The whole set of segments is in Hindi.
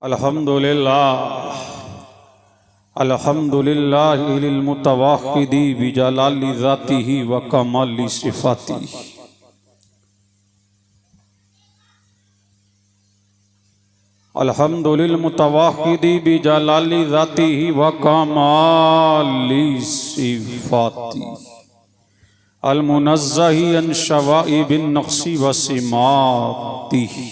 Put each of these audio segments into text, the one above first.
अल्हम्दुलिल्लाह अल्हम्दुलिल्लाहिल मुतवक्किदी बिजलाली ज़ातिही व कमाली सिफ़ातिही। अल्हम्दुलिल मुतवक्किदी बिजलाली ज़ातिही व कमाली सिफ़ातिही। अल मुनज़्ज़ही अन शवाइबिन नक़्सी व सिमातिही।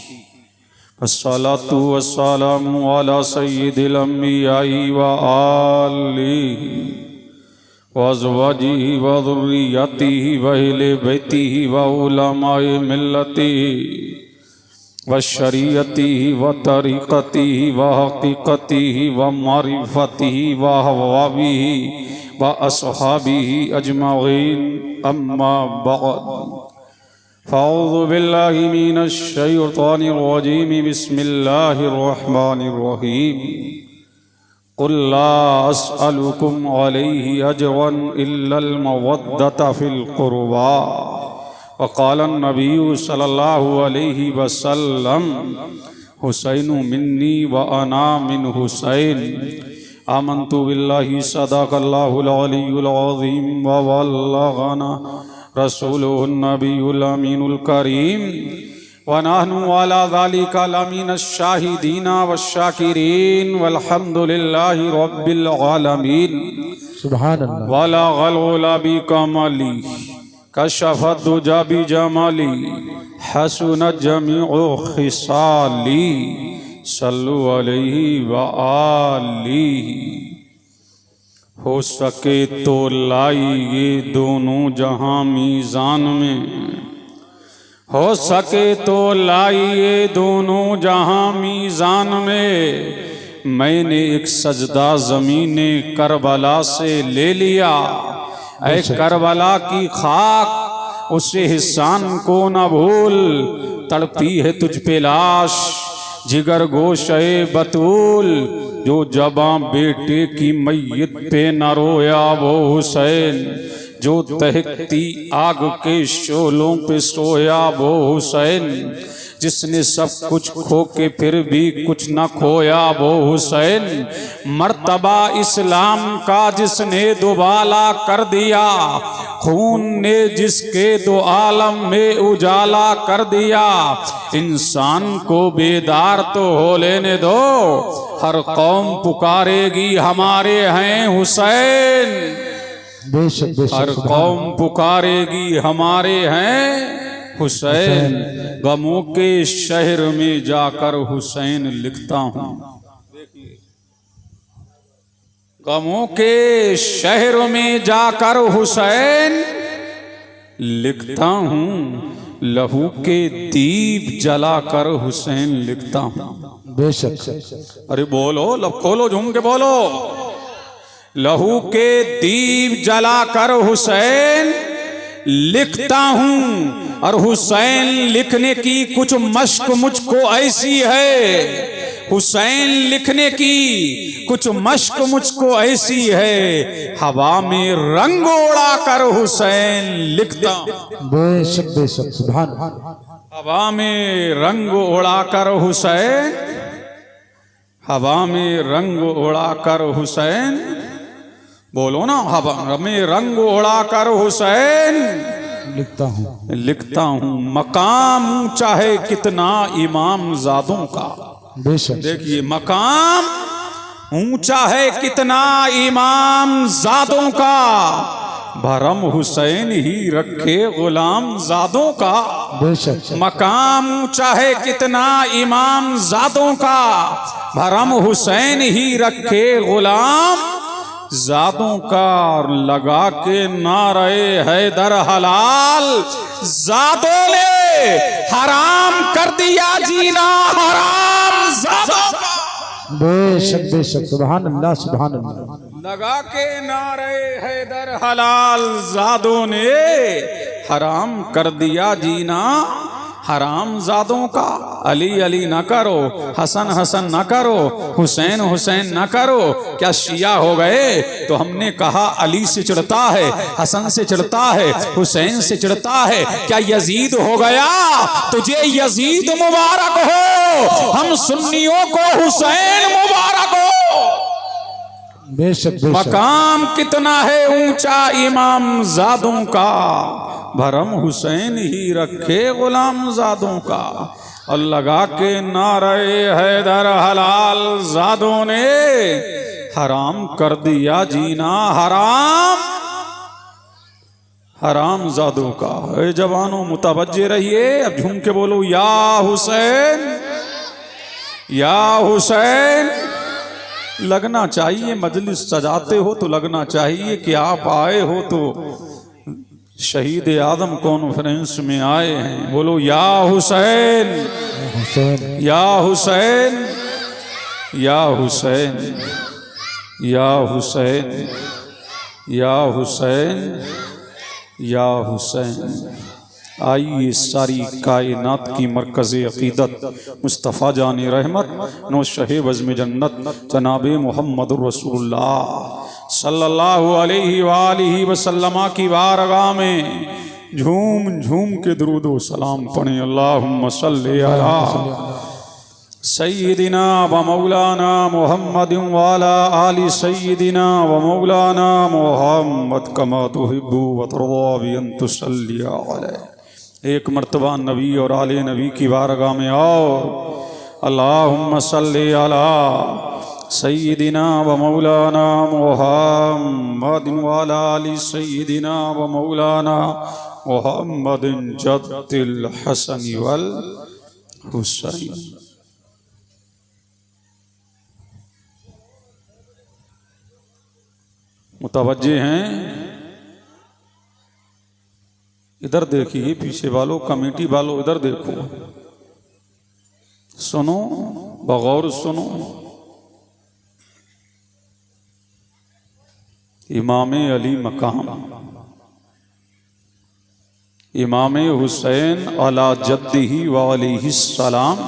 अस्सलातु वस्सलामु अला सय्यिदिल अंबिया'i व आलिहि व अज़वाजिहि व ज़ुर्रिय्यतिहि व अहले बैतिहि व उलमाए मिल्लतिहि व शरीयतिहि व तरीक़तिहि व हक़ीक़तिहि व मारिफ़तिहि व अहवाबिहि व अस्हाबिहि अजमईन। अम्मा बअद। फ़अऊज़ु बिल्लाहि मिनश शैतानिर रजीम। बिस्मिल्लाहिर रहमानिर रहीम। क़ुल ला अस्अलुकुम अलैहि अजरन इल्लल मवद्दता फ़िल क़ुरबा। व क़ाला नबिय्यु सल्लल्लाहु अलैहि वसल्लम हुसैनु मिन्नी व अना मिन हुसैन। आमन्तु बिल्लाहि सदक़ल्लाहुल अलियुल अज़ीम व बल्लगना रसूलुहुन नबियुल अमीनुल करीम व नहनु अला ज़ालिका लमिनश शाहिदीना वश्शाकिरीन वल्हम्दुलिल्लाहि रब्बिल आलमीन। सुभानअल्लाह। वलगल उला बिकमली कशफत दुजा बिजमली हसनत जमीउ खिसाली सल्लु अलैहि व आलिहि। हो सके तो लाइए दोनों जहां मीज़ान में, हो सके तो लाइए दोनों जहां मीज़ान में। मैंने एक सजदा ज़मीने करबला से ले लिया, ऐ करबला की खाक उसे हिस्सान को न भूल। तड़पी है तुझ पे लाश जिगर गोशे बतूल, जो जबां बेटे की मैयत पे न रोया वो हुसैन। जो तहकती आग के शोलों पे सोया वो हुसैन। जिसने सब कुछ खो के फिर भी कुछ न खोया वो हुसैन। मर्तबा इस्लाम का जिसने दुबाला कर दिया, खून ने जिसके दो आलम में उजाला कर दिया। इंसान को बेदार तो हो लेने दो, हर कौम पुकारेगी हमारे हैं हुसैन। हर कौम पुकारेगी हमारे हैं हुसैन। गमों के शहर में जाकर हुसैन लिखता हूँ, गमों के शहर में जाकर हुसैन लिखता हूँ। लहू के दीप जलाकर हुसैन लिखता हूँ। बेशक। अरे बोलो, लब खोलो, झूम के बोलो। लहू के दीप जलाकर हुसैन लिखता हूँ। और हुसैन लिखने की कुछ मश्क मुझको ऐसी है, हुसैन लिखने की कुछ मश्क मुझको ऐसी है। हवा में रंग उड़ा कर हुसैन लिखता। बेशक बेशक। सुभान। हवा में रंग उड़ा कर हुसैन, हवा में रंग उड़ा कर हुसैन। बोलो ना, हवा में रंग उड़ा कर हुसैन लिखता हूँ, लिखता हूँ। मकाम ऊंचा है कितना इमाम ज़ादों का। बेशक। देखिए, मकाम ऊंचा है कितना इमाम ज़ादों का। भरम हुसैन ही रखे गुलाम ज़ादों का। बेशक। मकाम ऊंचा है कितना इमाम ज़ादों का। भरम हुसैन ही रखे गुलाम ज़ादों का। लगा के नारे हैदर हलाल, ज़ादों ने हराम कर दिया जीना हराम ज़ादों का। बेशक बेशक। सुभान अल्लाह सुभान अल्लाह। लगा के नारे हैदर हलाल, ज़ादों ने हराम कर दिया जीना हराम जादों का। अली अली ना करो, हसन हसन ना करो, हुसैन हुसैन ना करो। क्या शिया हो गए? तो हमने कहा अली से चिढ़ता है, हसन से चिढ़ता है, हुसैन से चिढ़ता है। क्या यजीद हो गया? तुझे यजीद मुबारक हो, हम सुन्नियों को हुसैन मुबारक हो। बेशक मकाम कितना है ऊंचा इमाम जादों का, भरम हुसैन ही रखे गुलाम जादों का। और लगा के नारे हैदर हलाल जादों ने हराम कर दिया जीना, हराम हराम जादों का। ए जवानों मुतवज्जे रहिए, अब झूम के बोलो या हुसैन या हुसैन। लगना चाहिए, मजलिस सजाते हो तो लगना चाहिए कि आप आए हो तो शहीद आदम कॉन्फ्रेंस में आए हैं। बोलो या हुसैन या हुसैन या हुसैन या हुसैन या हुसैन या हुसैन। आइए सारी कायनात की मरकज़ अक़ीदत मुस्तफ़ा जान रहमत नौशह वज़्म जन्नत जनाब मुहम्मद रसूलुल्लाह सल्लल्लाहु अलैहि वसल्लम की बारगाह में झूम झूम के दुरूद व सलाम पढ़ें। अल्लाहुम्मा सल्लि अला सय्यिदिना व मौलाना मुहम्मद व अला आलि सय्यिदिना व मौलाना मुहम्मद कमा तुहिब्बु व तर्दा बि अन तुसल्ली अलैहि। एक मर्तबा नबी और आले नबी की बारगाह में आओ। अल्लाहुम्मा सल्लि अला सय्यिदिना व मौलाना मुहम्मद व अला आलि सय्यिदिना व मौलाना मुहम्मद जद्दिल हसन वल हुसैन। मुतवज्जे हैं? इधर देखिए, पीछे वालों, कमेटी वालों इधर देखो, सुनो, बगौर सुनो। इमाम अली मकाम, इमाम हुसैन अला जद्दिही व अलैहिस्सलाम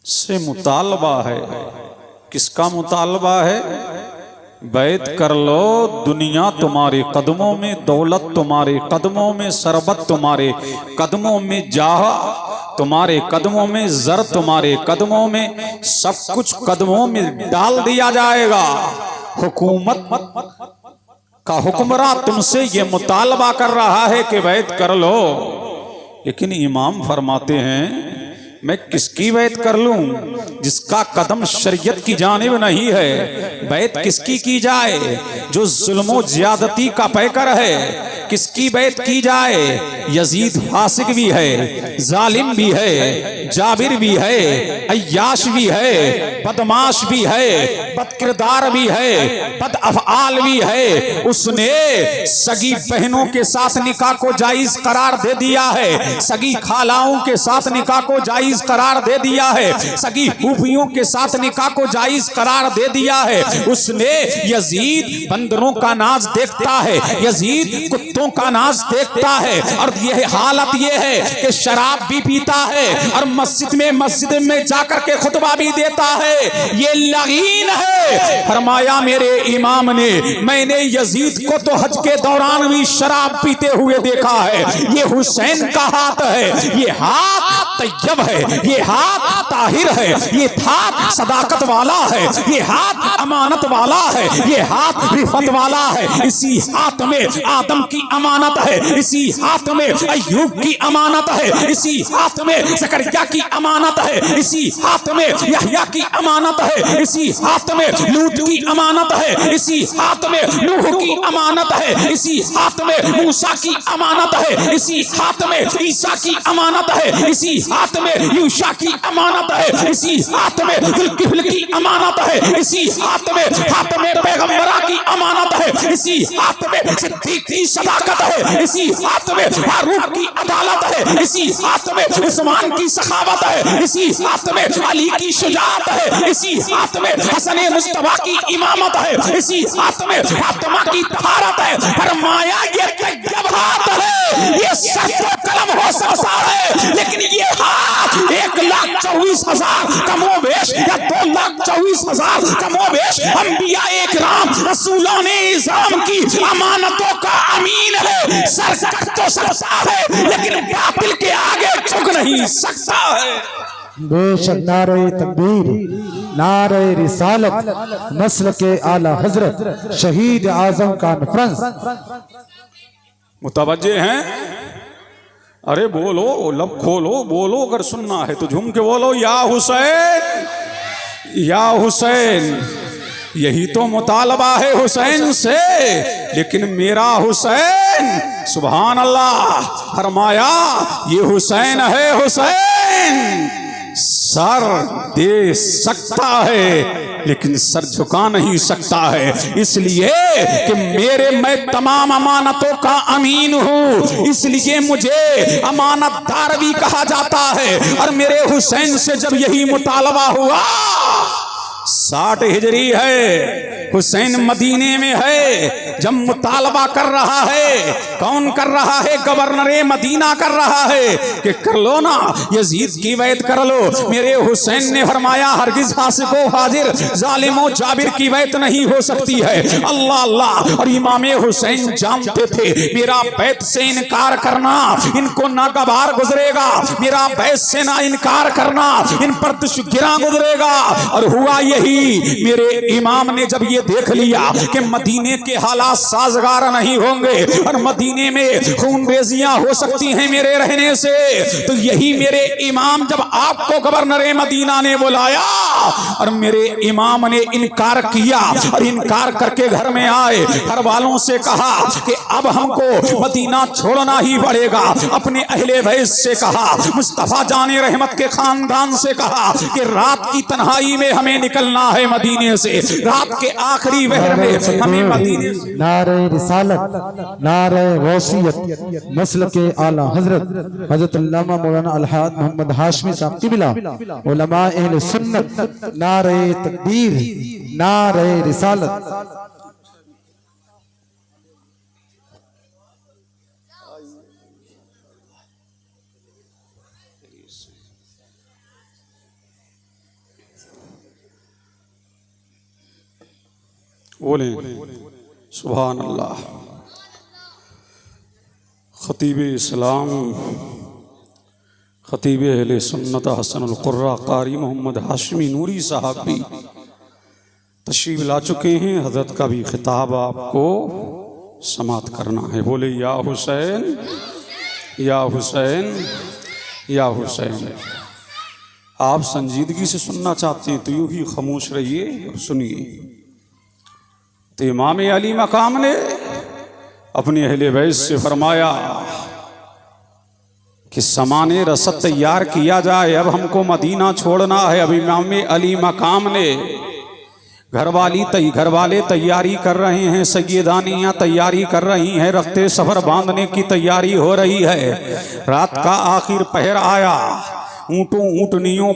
से मुतालबा है। किसका मुतालबा है? बैत कर लो, दुनिया तुम्हारे कदमों में, दौलत तुम्हारे कदमों में, सरबत तुम्हारे कदमों में, जाह तुम्हारे कदमों में, जर तुम्हारे कदमों में, सब कुछ कदमों में डाल दिया जाएगा। हुकूमत का हुक्मरान तुमसे ये मुतालबा कर रहा है कि बैत कर लो, लेकिन इमाम फरमाते हैं मैं किसकी बैत कर लूं जिसका कदम शरीयत की जानिब नहीं है। बैत किसकी की जाए जो जुल्मो ज्यादती का पैकर है। किसकी बैत की जाए? यजीद फासिक भी है, जालिम भी है, जाबिर भी है, अय्याश भी है, बदमाश भी है, बदकिरदार भी है, बद अफआल भी है। उसने सगी बहनों के साथ निकाह को जायज करार दे दिया है, सगी खालाओं के साथ निकाह को जायज करार दे दिया है, सगी फूफियों के साथ निकाह को जायज करार दे दिया है। उसने यजीद बंदरों का नाज देखता है, यजीद कुत्तों का नाज देखता है, और यह हालत यह है कि शराब भी पीता है और मस्जिद में जाकर के खुतबा भी देता है। ये लगीन है। फरमाया मेरे इमाम ने, मैंने यजीद को तो हज के दौरान भी शराब पीते हुए देखा है। ये हुसैन का हाथ है, ये हाथ तैयब है, ये हाथ ताहिर है, ये हाथ सदाकत वाला है, ये हाथ अमानत वाला है, ये हाथ रिफत वाला है। इसी हाथ में आदम की अमानत है, इसी हाथ में अय्यूब की अमानत है, इसी हाथ में ज़करिया की अमानत है, इसी हाथ में यहया की अमानत है, इसी हाथ में लूत की अमानत है, इसी हाथ में नूह की अमानत है, इसी हाथ में मूसा की अमानत है, इसी हाथ में ईसा की अमानत है, इसी हाथ में यूशा की अमानत है, इसी हाथ में जुल्किफ्ल की अमानत है, इसी हाथ में पैगंबरा की अमानत है, इसी हाथ में सिद्दीक की सदाकत है, इसी हाथ में फारूक की अदालत है, इसी हाथ में उस्मान की सखावत है, इसी हाथ में अली की शुजाअत है, इसी हाथ में हसन मुस्तफा की इमामत है, इसी हाथ में फातिमा की तहारत है। फरमाया ये तैयब हाथ है, ये सर पे कलम हो सकता है, लेकिन ये हाथ 1,24,000 कमोबेश या 2,24,000 कमोबेश अंबिया इकराम रसूलों ने इस्लाम की अमानतों का अमीन है। सर कट तो सकता है, लेकिन बातिल के आगे झुक नहीं सकता है। बेशक नारे तकबीर, नारे रिसालत, नस्ल के आला हजरत शहीद आजम कॉन्फ्रेंस। मुतवज्जे हैं? अरे बोलो, लब खोलो, बोलो, अगर सुनना है तो झूम के बोलो, या हुसैन, या हुसैन। यही तो मुतालबा है हुसैन से, लेकिन मेरा हुसैन, सुभान अल्लाह, फरमाया ये हुसैन है, हुसैन सर दे सकता है लेकिन सर झुका नहीं सकता है, इसलिए कि मैं तमाम अमानतों का अमीन हूँ, इसलिए मुझे अमानतदार भी कहा जाता है। और मेरे हुसैन से जब यही मुतालबा हुआ, 60 हिजरी है, हुसैन मदीने में है, जब मुतालबा कर रहा है, कौन कर रहा है? गवर्नर मदीना कर रहा है कि कर लो ना, यजीद की बैत कर लो। मेरे हुसैन ने फरमाया हरगिज फासिको फाजिर जालिमो जाबिर की बैत नहीं हो सकती है। अल्लाह अल्लाह। और इमाम हुसैन जानते थे मेरा बैत से इनकार करना इनको नागवार गुजरेगा, मेरा बैत से ना इनकार करना इन पर दुश्गिरा गुजरेगा। और हुआ यही, मेरे इमाम ने जब ये देख लिया कि मदीने के हालात साजगार नहीं होंगे और मदीने में खूनरेजियां हो सकती हैं मेरे रहने से, तो यही मेरे इमाम जब आपको गवर्नर मदीना ने बुलाया और मेरे इमाम ने इनकार किया और इनकार करके घर में आए, घर वालों से कहा कि अब हमको मदीना छोड़ना ही पड़ेगा। अपने अहले बैत से कहा, मुस्तफा जाने रहमत के खानदान से कहा कि रात की तन्हाई में हमें निकलना है मदीने से, रात के आखिरी वहर में हमें मदीने से। नारे रिसालत, नारे वसीयत, नस्ल के आला हजरत हजरत अल्लामा मौलाना अलहाज मोहम्मद हाशमी साहब किबला, उलमा अहले सुन्नत, नारे तकबीर, नारे रिसालत। बोले सुभान अल्लाह। खतीब इस्लाम, खतीब अहले सुन्नत हसनुल कुर्रा कारी मोहम्मद हाशमी नूरी साहब भी तशरीफ ला चुके हैं। हजरत का भी खिताब आपको समात करना है। बोले या हुसैन, या हुसैन, या हुसैन। आप संजीदगी से सुनना चाहते हैं तो यूं ही खामोश रहिए और सुनिए। तो इमाम अली मकाम ने अपने अहले बैत से फरमाया कि सामाने रसद तैयार किया जाए, अब हमको मदीना छोड़ना है। अब इमाम अली मकाम ने घर वाले तैयारी कर रहे हैं, सैयदानियाँ तैयारी कर रही हैं, रखते सफर बांधने की तैयारी हो रही है। रात का आखिर पहर आया, ऊँटनियों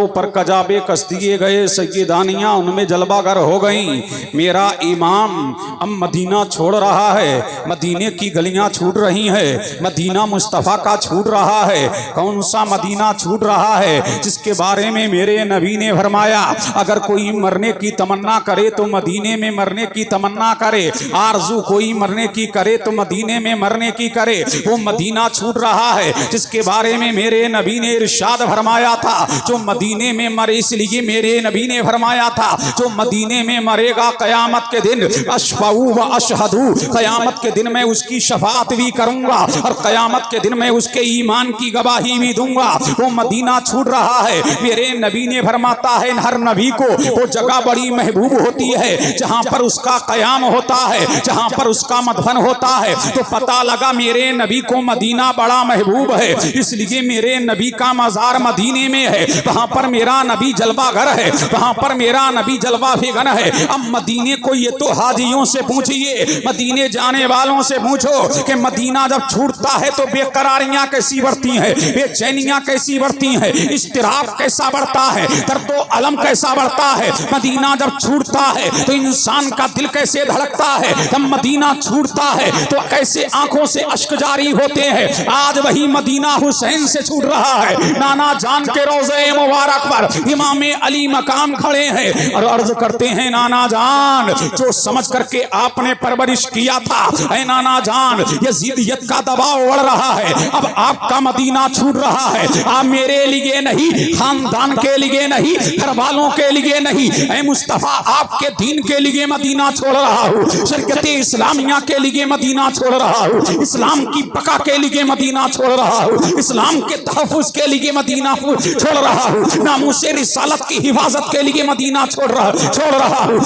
पर कजाबे कस दिए गए, सैयदानियाँ उनमें जलवागर हो गईं। मेरा इमाम अब मदीना छोड़ रहा है, मदीने की गलियां छूट रही हैं, मदीना मुस्तफ़ा का छूट रहा है। कौन सा मदीना छूट रहा है? जिसके बारे में मेरे नबी ने फरमाया अगर कोई मरने की तमन्ना करे तो मदीने में मरने की तमन्ना करे, आरजू कोई मरने की करे तो मदीने में मरने की करे। वो मदीना छूट रहा है जिसके बारे में मेरे नबी ने इरशाद इरशाद फरमाया था, जो मदीने में मरे इसलिए मेरे नबी ने फरमाया था, जो मदीने में मरेगा क़यामत के दिन अशफऊ व अशहदू, क़यामत के दिन मैं उसकी शफाअत भी करूंगा और क़यामत के दिन मैं उसके ईमान की गवाही भी दूंगा। वो मदीना छूट रहा है। मेरे नबी ने फरमाता है हर नबी को वो जगह बड़ी महबूब होती है जहां पर उसका क़याम होता है, जहां पर उसका मदफन होता है। तो पता लगा मेरे नबी को मदीना बड़ा महबूब है, इसलिए मेरे नबी का मज़ार मदीने में है। वहां पर मेरा नबी जलवागर है, वहां पर मेरा नबी जलवा फिगन है। अब मदीने को ये तो हाजियों से पूछिए, मदीने जाने वालों से पूछो कि मदीना जब छूटता है तो बेकरारियां कैसी बढ़ती हैं, बेचैनियां कैसी बढ़ती हैं, इस्तिराब कैसा बढ़ता है, दर्दो अलम कैसा बढ़ता है। मदीना जब छूटता है तो इंसान का दिल कैसे धड़कता है, जब मदीना छूटता है तो कैसे आंखों से अश्क जारी होते हैं। आज वही मदीना हुसैन से छूट रहा है। नाना जान के रोज़े मुबारक पर इमाम अली मकाम खड़े हैं और अर्ज करते हैं नाना जान, जो समझ करके आपने परवरिश किया था, ऐ नाना जान यजीदियत का दबाव बढ़ रहा है, अब आपका मदीना छूट रहा है। आप मेरे लिए नहीं, खानदान के लिए नहीं, घर वालों के लिए नहीं, ऐ मुस्तफा आपके दीन के लिए मदीना छोड़ रहा हूँ, शरीयत इस्लामिया के लिए मदीना छोड़ रहा हूँ, इस्लाम की बका के लिए मदीना छोड़ रहा हूँ, इस्लाम के तहफ़्फ़ुज़ के लिए मदीना छोड़ रहा हूँ, नामूसे रिसालत की हिफाजत के लिए मदीना छोड़ रहा हूँ,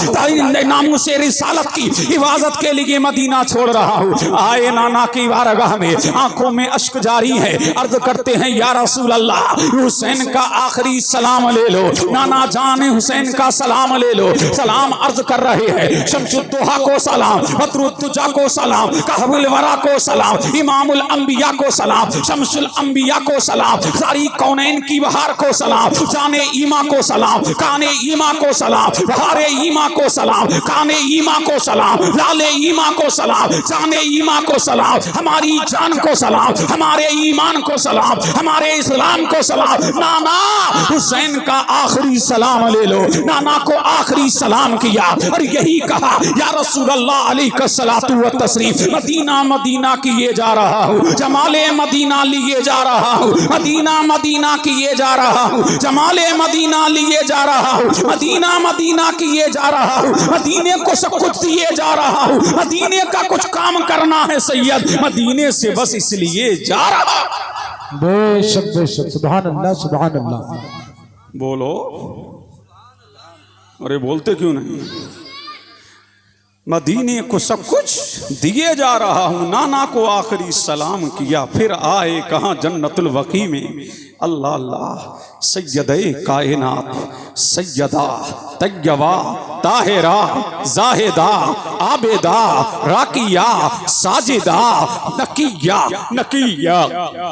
नामूसे रिसालत की हिफाजत के लिए मदीना छोड़ रहा हूँ। आए नाना की बारगाह में, आंखों में अश्क जारी है, अर्ज करते हैं या रसूल अल्लाह हुसैन का आखिरी सलाम ले लो। नाना जान हुसैन का सलाम ले लो। सलाम अर्ज कर रहे हैं, शम्सुद्दोहा को सलाम, बद्रुद्दुजा को सलाम, कहबुल वरा को सलाम, इमामुल अंबिया को सलाम, शम्सुल अंबिया को सलाम, सारी कौनैन की बहार को सलाम, जाने ईमा को सलाम, काने ईमा को सलाम, बहारे ईमा को सलाम, काने ईमा को सलाम, लाले ईमा को सलाम, जाने ईमा को सलाम, हमारी जान को सलाम, हमारे ईमान को सलाम, हमारे इस्लाम को सलाम। नाना हुसैन का आखिरी सलाम ले लो। नाना को आखिरी सलाम किया और यही कहा या रसूल अल्लाह अलैहि सलातु व तस्लीम, मदीना मदीना किए जा रहा हूँ, जमाले मदीना लिए जा रहा हूँ, मदीना मदीना किए जा रहा हूँ, जमाले मदीना लिए जा रहा हूँ, मदीना मदीना किए जा रहा हूँ, मदीने को सब कुछ दिए जा रहा हूँ, मदीने का कुछ काम करना है सैयद, मदीने से बस इसलिए जा रहा। बेशक सुभान अल्लाह सुभान अल्लाह। बोलो, अरे बोलते क्यों नहीं? मदीने को सब कुछ दिए जा रहा हूँ। नाना को आखिरी सलाम किया, फिर आए कहाँ जन्नतुल वकी में। अल्लाह अल्लाह, सैयदे कायनात, सैयदा तैयबा ताहिरा जाहिदा आबेदा राकिया साजिदा नकिया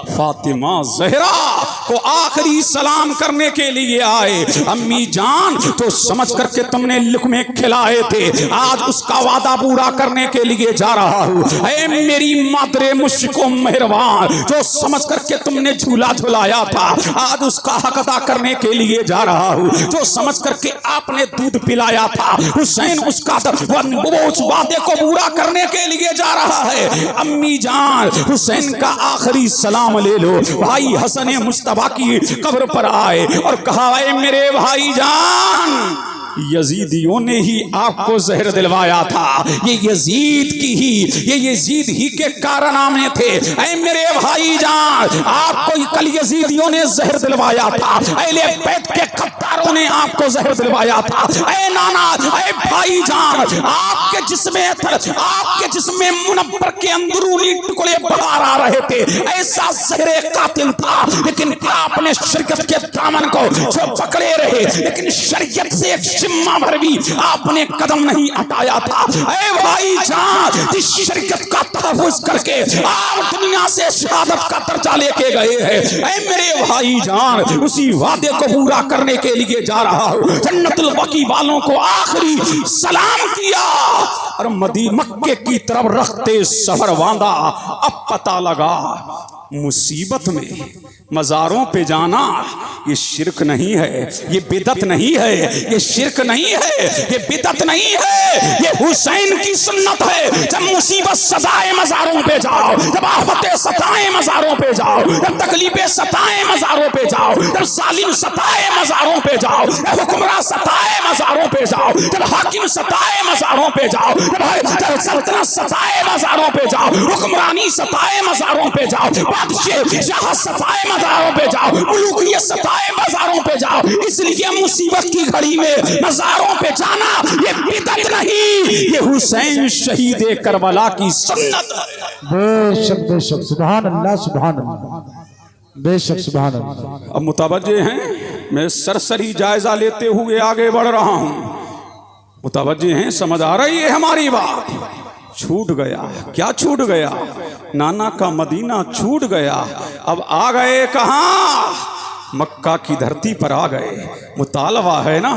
फातिमा ज़हरा को आखिरी सलाम करने के लिए आए। अम्मी जान तो समझ करके तुमने लुक़मे खिलाए थे, आज उसका वादा पूरा करने के लिए जा रहा हूँ। ऐ मेरी मातरे मुश्किल मेहरबान, जो समझ करके तुमने झूला झुलाया था, आज उसका हक अदा करने के लिए जा रहा हूँ। जो समझ करके आपने दूध पिलाया था, हुसैन उसका उस वादे को पूरा करने के लिए जा रहा है। अम्मी जान हुसैन का आखिरी सलाम ले लो। भाई हसन मुस्तफा की कब्र पर आए और कहा, ऐ मेरे भाई जान, यजीदियों ने ही आपको जहर दिलवाया था, ये यजीद ही के कारनामे थे। ऐ मेरे भाई जान, आपको कल यजीदियों ने जहर दिलवाया था, अहले बैत के गद्दारों ने आपको जहर दिलवाया था। ऐ नाना, ऐ भाई जान, आपके जिस्म मुनव्वर के अंदरूनी टुकड़े बाहर आ रहे थे, ऐसा जहरे कातिल था, लेकिन आपने शरीयत के दामन को जो पकड़े रहे, लेकिन शरीयत से जिम्मा भर भी आपने कदम नहीं हटाया था। ऐ भाई जान, इस शरीयत का तहफ़्फ़ुज़ करके आप दुनिया से शहादत का दर्जा लेके गए हैं। ऐ मेरे भाई जान, उसी वादे को पूरा करने के लिए जा रहा हूँ। जन्नतुल बकी वालों को आखिरी सलाम किया और मक्के की तरफ रखते सफर बांधा। अब पता लगा मुसीबत में मज़ारों पे जाना ये शिरक नहीं है, ये बिदत नहीं है, ये शिरक नहीं है, ये बिदत नहीं है, ये हुसैन की सुन्नत है। जब मुसीबत सताए मज़ारों पे जाओ, जब आफतें सताए मज़ारों पे जाओ, जब तकलीफें सताए मज़ारों पे जाओ, जब जालिम सताए मज़ारों पे जाओ, जब हुक्मरान सताए मज़ारों पे जाओ, जब हाकिम सताए मज़ारों पे जाओ, जब सल्तनत सताए मज़ारों पे जाओ, हुक्मरानी सताए मज़ारों पे जाओ, बादशाह सताए मज़ारों पे जाओ, मुल्कियत सताए मज़ारों पे जाओ। इसलिए मुसीबत की घड़ी में मज़ारों पे जाना ये बिदअत नहीं, ये हुसैन शहीद करबला की सुन्नत है। बेशक बेशक, सुभान अल्लाह सुभान अल्लाह, बेशक सुभान अल्लाह। अब मुतवज्जे हैं, मैं सरसरी जायजा लेते हुए आगे बढ़ रहा हूं। मुतवज्जे हैं, समझ आ रही है हमारी बात? छूट गया, क्या छूट गया? नाना का मदीना छूट गया। अब आ गए कहाँ? मक्का की धरती पर आ गए। मुतालबा है ना,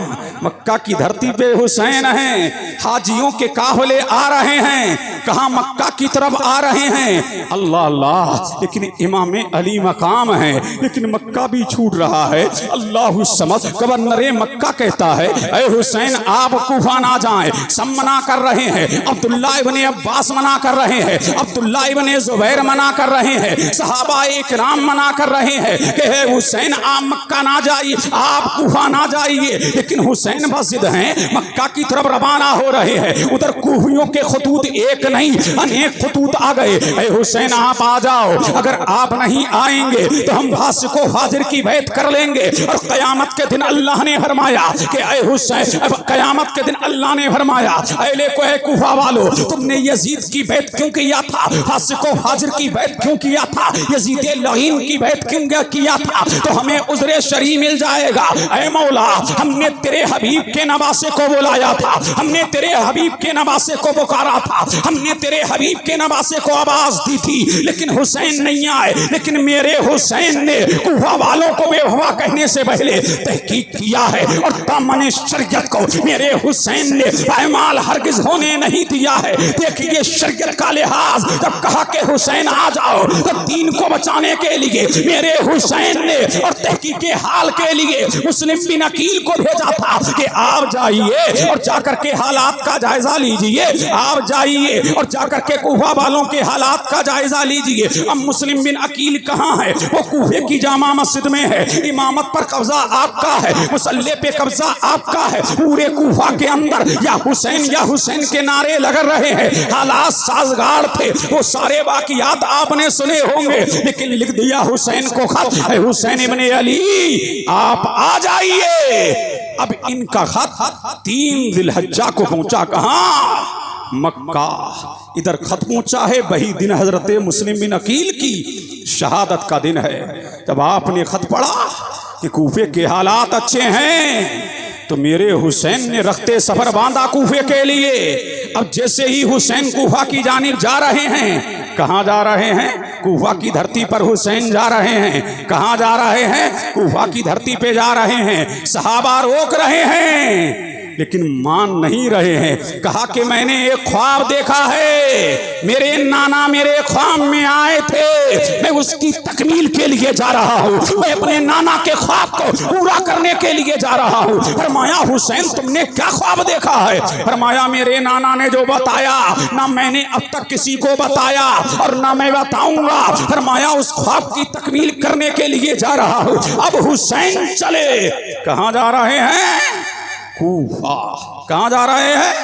मक्का की धरती पे हुसैन हैं, हाजियों के काफिले आ रहे हैं। कहाँ? मक्का की तरफ आ रहे हैं। अल्लाह अल्लाह, लेकिन इमाम अली मकाम है, लेकिन मक्का भी छूट रहा है। अल्लाह समझ, गवर्नर मक्का कहता है ऐ हुसैन आप कूफा ना जाएं, सब मना कर रहे हैं। अब्दुल्ला इब्ने अब्बास मना कर रहे हैं, अब्दुल्ला इब्ने जुबैर मना कर रहे हैं, सहाबा इकराम मना कर रहे हैं कि हे हुसैन आप मक्का ना जाइए, आप कूफा ना जाइए। लेकिन हुसैन बसिद हैं, मक्का की तरफ रवाना हो रहे हैं। उधर कूफियों के खतूत एक नहीं अनेक खतूत आ गए, ऐ हुसैन आप आ जाओ, अगर आप नहीं आएंगे तो हम फासिको हाजिर की बैत कर लेंगे। और क़यामत के दिन अल्लाह ने फरमाया कि ऐ हुसैन, अब क़यामत के दिन अल्लाह ने फरमाया ऐ कूफा वालों, तुमने यजीद की बैत क्यों किया था? फासिको हाजिर की बैत क्यों किया था? यजीद लईन की बैत क्यों किया था? तो हमें उज़्रे शरी मिल जाएगा। ऐ मौला, हमने तेरे हबीब के नवासे को बुलाया था, हमने तेरे हबीब के नवासे को पुकारा था, हमने तेरे हबीब के नवासे को आवाज दी थी, लेकिन हुसैन नहीं आए। लेकिन मेरे हुसैन ने कूफा वालों को बेवफा कहने से पहले तहकीक किया है और दामन शरीयत को मेरे हुसैन ने पायमाल हरगिज होने नहीं दिया है। देखिए शरीयत का लिहाज, जब कहा कि हुसैन आ जाओ, तो दीन को बचाने के लिए मेरे हुसैन ने और तहकीक के हाल के लिए मुस्लिम बिन अकील को भेजा था कि आप जाइए और जाकर के हालात का जायजा लीजिए, आप जाइए और जाकर के कूफा वालों के हालात का जायजा लीजिए। अब मुस्लिम बिन अकील कहाँ है? वो कूफे की जामा मस्जिद में है। इमामत पर कब्जा आपका है, मुसल्ले पे कब्जा आपका है। पूरे कूफा के अंदर या हुसैन के नारे लग रहे हैं। हालात साजगार थे, वो सारे वाकियात आपने सुने होंगे, लेकिन लिख दिया हुसैन को खत, हुसैन इब्ने अली आप आ जाइए। अब इनका खत 3 जिलहज्जा को पहुंचा। कहाँ? मक्का। इधर खत पहुंचा है वही दिन हजरत मुस्लिम बिन अकील की शहादत का दिन है। जब आपने खत पढ़ा कि कूफे के हालात अच्छे हैं, तो मेरे हुसैन ने रखते सफर बांधा कूफे के लिए। अब जैसे ही हुसैन कूफा की जानिब जा रहे हैं, कहाँ जा रहे हैं? कूफा की धरती पर हुसैन जा रहे हैं। कहाँ जा रहे हैं? कूफा की धरती पे जा रहे हैं। सहाबा रोक रहे हैं, लेकिन मान नहीं रहे हैं। कहा कि मैंने एक ख्वाब देखा है, मेरे नाना मेरे ख्वाब में आए थे, मैं उसकी तकमील के लिए जा रहा हूँ, मैं अपने नाना के ख्वाब को पूरा करने के लिए जा रहा हूँ। फरमाया हुसैन तुमने क्या ख्वाब देखा है? फरमाया मेरे नाना ने जो बताया ना मैंने अब तक किसी को बताया और ना मैं बताऊंगा। फरमाया उस ख्वाब की तकमील करने के लिए जा रहा हूँ। अब हुसैन चले। कहाँ जा रहे हैं? कूफा। कहाँ जा रहे हैं?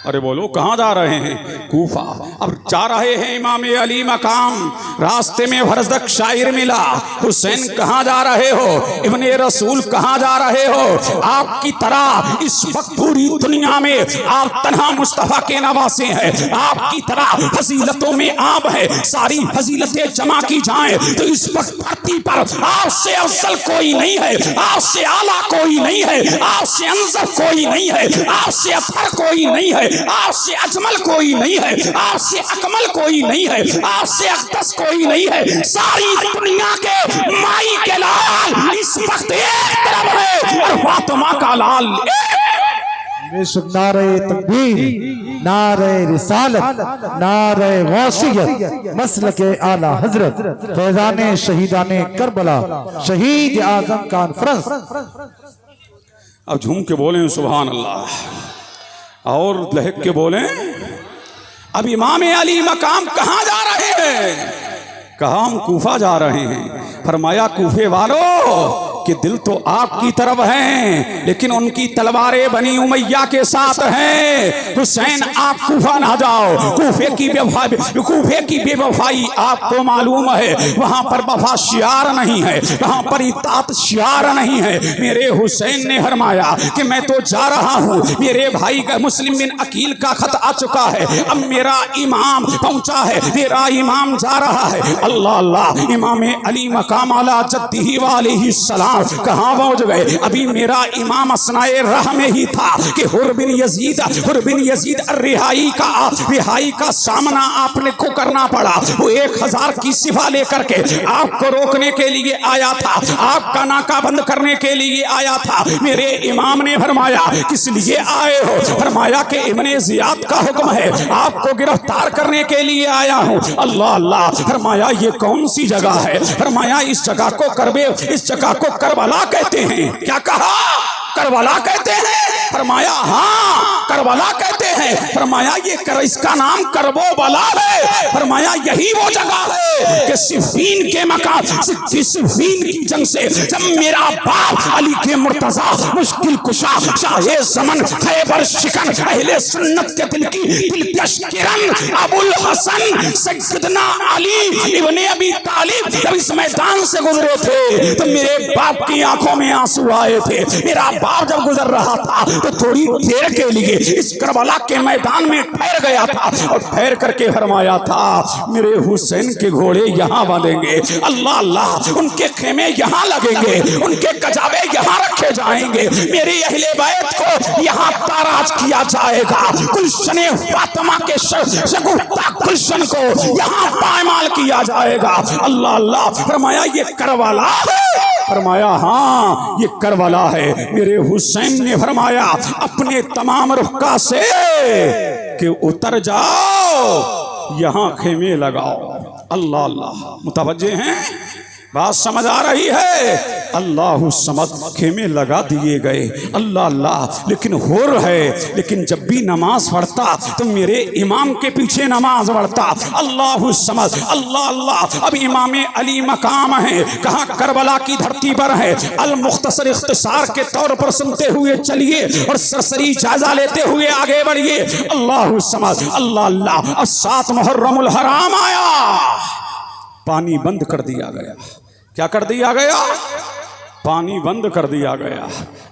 अरे बोलो कहाँ जा रहे हैं? कूफा। अब जा रहे हैं इमाम अली मकाम। रास्ते में फरजक शायर मिला, हुसैन कहाँ जा रहे हो? इब्ने रसूल कहाँ जा रहे हो? आपकी तरह इस वक्त पूरी दुनिया में आप तन्हा मुस्तफा के नवासे हैं, आपकी तरह फजीलतों में आप है। सारी फजीलतें जमा की जाएं तो इस वक्त धरती पर आपसे अफजल कोई नहीं है, आपसे आला कोई नहीं है, आपसे अंजर कोई नहीं है, आपसे अफर कोई नहीं है, आपसे अजमल कोई नहीं है, आपसे अकमल कोई नहीं है, आपसे अक़दस कोई नहीं है। सारी दुनिया के माई के लाल इस वक्त एक तरफ है और फातिमा का लाल एक। बेशक नारे तकबीर, नारे रिसालत, नारे गौसियत, मसलके आला हजरत, फैजाने शहीदाने करबला, शहीद आजम कॉन्फ्रेंस। अब झूम के बोलें सुभान अल्लाह, और लहक के बोलें। अब इमाम अली मकाम कहाँ जा रहे हैं? कहा हम कूफा जा रहे हैं। फरमाया कूफे वालों कि दिल तो आपकी तरफ हैं, लेकिन उनकी तलवारें बनी उमैया के साथ हैं। हुसैन आप कूफा ना जाओ, कूफे की बेवफाई आपको मालूम है। वहां पर वफा शियार नहीं है, वहां पर इताअत शियार नहीं है। मेरे हुसैन ने फरमाया कि मैं तो जा रहा हूं, मेरे भाई का मुस्लिम बिन अकील का खत आ चुका है, अब मेरा इमाम पहुंचा है, मेरा इमाम जा रहा है। अल्लाह अल्लाह, इमाम अली मकाम आला जद्दी वालैहि सलाम कहाँ पहुंच गए? अभी मेरा इमाम असनाए राह में ही था कि हुर बिन यजीद रिहाई का सामना आपने को करना पड़ा। वो 1000 की सिफा लेकर के आपको रोकने के लिए आया था, आपका नाका बंद करने के लिए आया था। मेरे इमाम ने फरमाया किस लिए आए हो? फरमाया कि इब्ने जियाद का हुक्म है, आपको गिरफ्तार करने के लिए आया हूँ। अल्लाह अल्लाह, फरमाया ये कौन सी जगह है? फरमाया इस जगह को करबला कहते हैं। क्या कहा? करबला कहते हैं? फरमाया हाँ करबला कहते हैं। फरमाया इसका नाम करबोबला है। फरमाया यही वो जगह है कि सिफ़ीन के मकाम, सिफ़ीन की जंग से जब मेरा बाप अली के मुर्तजा मुश्किल कुशा शाहे ज़मन खैबर शिकन अहले सुन्नत के दिल की दिलकश किरण अबुल हसन सैयदना अली इब्ने अबी तालिब जब इस मैदान से गुजरे थे तो मेरे बाप की आंखों में आंसू आए थे। मेरा बाप जब गुजर रहा था तो थोड़ी देर के लिए इस करबला के मैदान में ठहर गया था और ठहर करके फरमाया था मेरे हुसैन के घोड़े यहाँ बांधेंगे, अल्लाह अल्लाह उनके खेमे यहाँ लगेंगे, उनके कजावे यहाँ रखे जाएंगे, मेरी अहले बैत को यहाँ ताराज किया जाएगा, गुलशन फातिमा के शगुफ्ता गुलशन को यहाँ पायमाल किया जाएगा। अल्लाह अल्लाह, फरमाया ये करबला है? फरमाया हाँ ये करबला है। मेरे हुसैन ने फरमाया अपने तमाम रुखा से कि उतर जाओ, यहाँ खेमे लगाओ। अल्लाह अल्लाह, मुतवज्जे हैं? बात समझ आ रही है? अल्लाह समझ, खेमे लगा दिए गए। अल्लाह अल्लाह, लेकिन हुर है, लेकिन जब भी नमाज पढ़ता तो मेरे इमाम के पीछे नमाज पढ़ता। अल्लाह समझ, अल्लाह अल्लाह। अब इमाम अली मकाम है, कहाँ? करबला की धरती पर है। अल मुख्तसर इख्तिसार के तौर पर सुनते हुए चलिए और सरसरी जायजा लेते हुए आगे बढ़िए। अल्लाह समझ, अल्लाह अल्लाह। अब 7 मुहर्रमुल हराम आया, पानी बंद कर दिया गया। क्या कर दिया गया? पानी बंद कर दिया गया।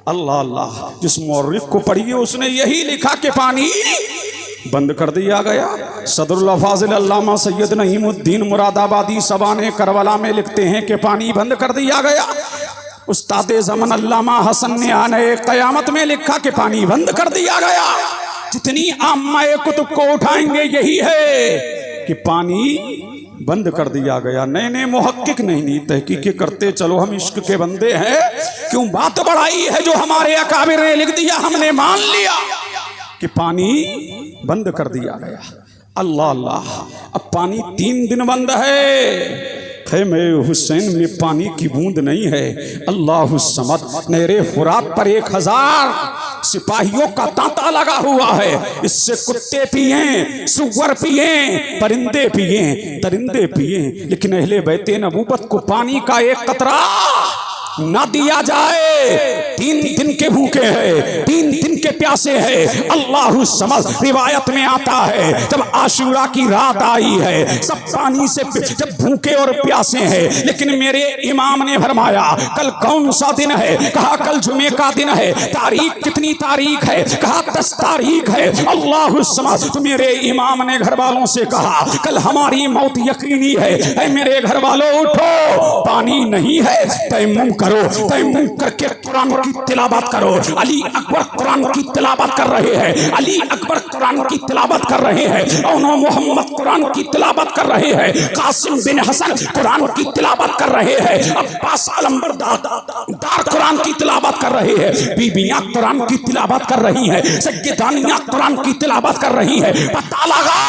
अल्लाह अल्लाह, जिस मौर्रिख को पढ़िए उसने यही लिखा कि पानी बंद कर दिया गया। सदरुल फाजिल अल्लामा सैयद नईमुद्दीन मुरादाबादी सबाने करबला में लिखते हैं कि पानी बंद कर दिया गया। उस्ताद ज़मन अल्लामा हसन ने आने क़यामत में लिखा कि पानी बंद कर दिया गया। जितनी आम्मा कुतुब को उठाएंगे यही है कि पानी बंद कर दिया गया। नए नए मुहक्किक नहीं तहकीक करते चलो, हम इश्क के बंदे हैं, क्यों बात बढ़ाई है जो हमारे अकाबिर ने लिख दिया, हमने मान लिया कि पानी बंद कर दिया गया। अल्लाह अल्लाह, अब पानी 3 दिन बंद है। खेमे हुसैन में पानी की बूंद नहीं है। अल्लाह समद, नहरे फुरात पर 1000 सिपाहियों का तांता लगा हुआ है। इससे कुत्ते पिए, सुअर पिए, परिंदे पिए, दरिंदे पिए, लेकिन अहले बैते नबूवत को पानी का एक कतरा ना दिया जाए। 3 दिन के भूखे हैं, 3 दिन के प्यासे हैं। अल्लाह समझ, रिवायत में आता है जब आशूरा की रात आई है, सब पानी से जब भूखे और प्यासे हैं, लेकिन मेरे इमाम ने फरमाया कल कौन सा दिन है? कहा कल जुमे का दिन है। तारीख कितनी तारीख है? कहा 10 तारीख है। अल्लाह समझ, तो मेरे इमाम ने घर वालों से कहा कल हमारी मौत यकीनी है। ऐ मेरे घर वालों उठो, पानी नहीं है, तयम्मुम करो, तयम्मुम करके कुरान की तिलावत करो। अली अकबर कुरान की तिलावत कर रहे हैं, अली अकबर कुरान की तिलावत कर रहे हैं, औनो मोहम्मद कुरान की तिलावत कर रहे हैं, कासिम बिन हसन कुरान की तिलावत कर रहे हैं, अब्बास अलंबरदार कुरान की तिलावत कर रहे हैं, बीबियां कुरान की तिलावत कर रही हैं, सज्जदानियां कुरान की तिलावत कर रही हैं। पता लगा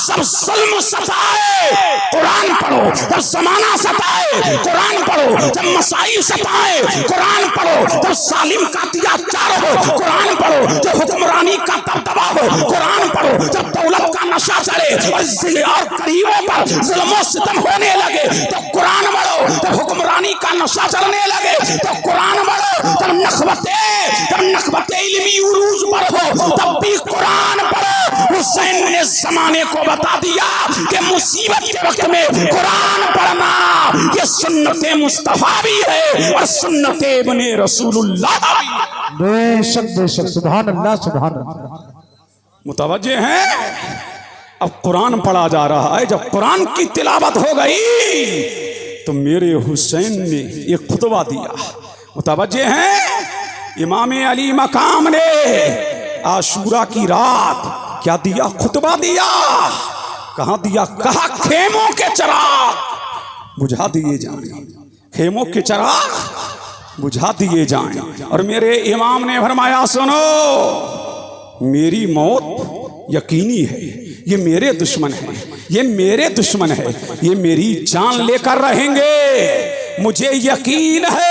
जब जुल्म सताए कुरान पढ़ो, जब जमाना सताए कुरान पढ़ो, जब मसाइल सताए कुरान पढ़ो, जब सालिम का अत्याचार हो कुरान पढ़ो, जब हुक्मरानी का दबदबा हो कुरान पढ़ो, जब दौलत का नशा चले और गरीबों पर जुल्म सितम होने लगे तो कुरान पढ़ो, जब हुक्मरानी का नशा चलने लगे तो कुरान पढ़ो, जब नखबते इल्मी उरूज पर हो तब भी कुरान पढ़ो। हुसैन ने जमाने को बता दिया कि मुसीबत के वक्त में कुरान पढ़ना ये सुन्नते मुस्तफा भी है और सुन्नते इब्ने रसूलुल्लाह भी। बेशक सुभान अल्लाह सुभान अल्लाह। मुतवज्जे हैं, अब कुरान पढ़ा जा रहा है। जब कुरान की तिलावत हो गई तो मेरे हुसैन ने एक खुतबा दिया। मुतवज्जे हैं, इमाम अली मकाम ने आशूरा की रात क्या दिया? खुतबा दिया। कहाँ दिया? कहा खेमों के चिराग बुझा दिए जाएं, खेमों के चिराग बुझा दिए जाएं। और मेरे इमाम ने फरमाया सुनो, मेरी मौत यकीनी है, ये मेरे दुश्मन है, ये मेरे दुश्मन है, ये मेरी जान लेकर रहेंगे, मुझे यकीन है।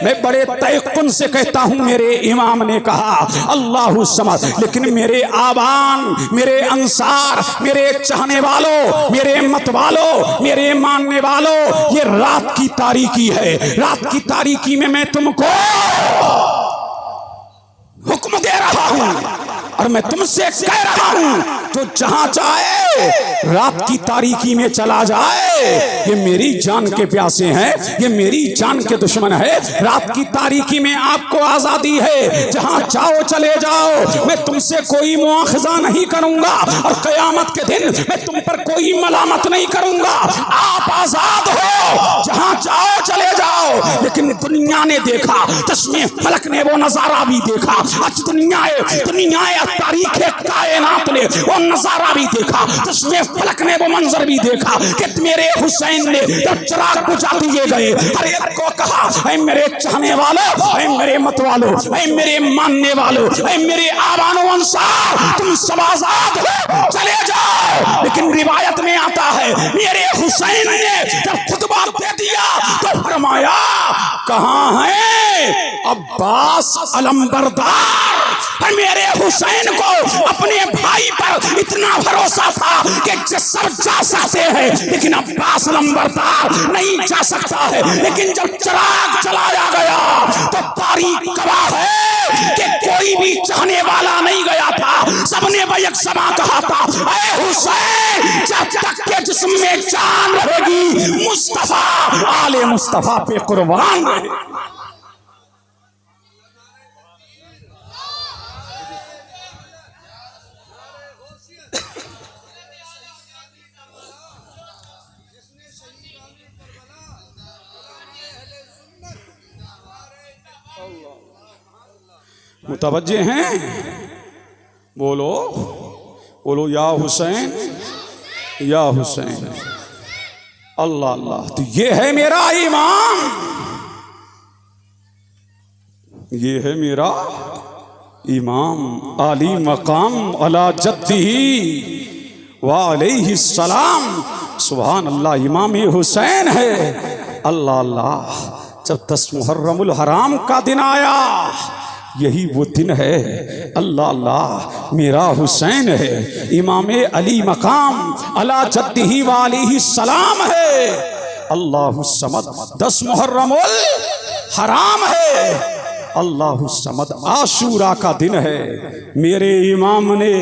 मैं बड़े तयक्कुन से कहता हूं, मेरे इमाम ने कहा अल्लाहु समद। लेकिन मेरे आवान, मेरे अंसार, मेरे चाहने वालों, मेरे मत वालों, मेरे मानने वालों, ये रात की तारीकी है। रात की तारीकी में मैं तुमको हुक्म दे रहा हूं और मैं तुमसे कह रहा हूं, जो जहां चाहे रात की तारीकी में चला जाए, ये मेरी जान के प्यासे हैं, ये मेरी जान के दुश्मन है। रात की तारीकी में आपको आजादी है, जहां चाहो चले जाओ, मैं तुमसे कोई मुआखजा नहीं करूंगा और कयामत के दिन मैं तुम पर कोई मलामत नहीं करूंगा। आप आजाद हो, जहां चाहो चले जाओ। लेकिन दुनिया ने देखा, चश्मे फलक ने वो नजारा भी देखा। आज दुनिया तारीख कायनात ने वो नजारा भी देखा, चश्मे फलक ने वो मंजर भी देखा कि मेरे हुसैन ने जब चिराग बुझा दिए गए, हर एक को कहा, ऐ मेरे चाहने वालों, ऐ मेरे मत वालों, ऐ मेरे मानने वालों, ऐ मेरे आवानो अंसार, तुम सब आजाद हो, चले जाओ। लेकिन रिवायत में आता है, मेरे हुसैन ने जब खुतबा दे दिया तो फरमाया, कहाँ है अब्बास अलंबरदार? मेरे हुसैन को अपने भाई पर इतना भरोसा था कि सब जा सकते हैं, लेकिन अब्बास अलंबरदार नहीं जा सकता है। लेकिन जब चिराग जलाया गया तो तारीख गवाह है कि कोई भी चाहने वाला नहीं गया था, सबने बैक समा कहा था, ऐ हुसैन, जब तक के जिस्म में जान रहेगी, मुस्तफा आले मुस्तफा पे कुर्बान रहे। मुतवज्जे हैं, बोलो बोलो या हुसैन, या हुसैन। अल्लाह अल्लाह। तो ये है मेरा इमाम, ये है मेरा इमाम आली मकाम अला जद्दी व अलैहि सलाम। सुभान अल्लाह, इमाम हुसैन है। अल्लाह अल्लाह। जब 10 मुहर्रमुल हराम का दिन आया, यही वो दिन है। अल्लाह अल्लाह, मेरा हुसैन है, इमाम अली मकाम अला जद्दी व अलैहि सलाम है। अल्लाहु समद। 10 मुहर्रमुल हराम है, अल्लाहु समद। आशूरा का दिन है। मेरे इमाम ने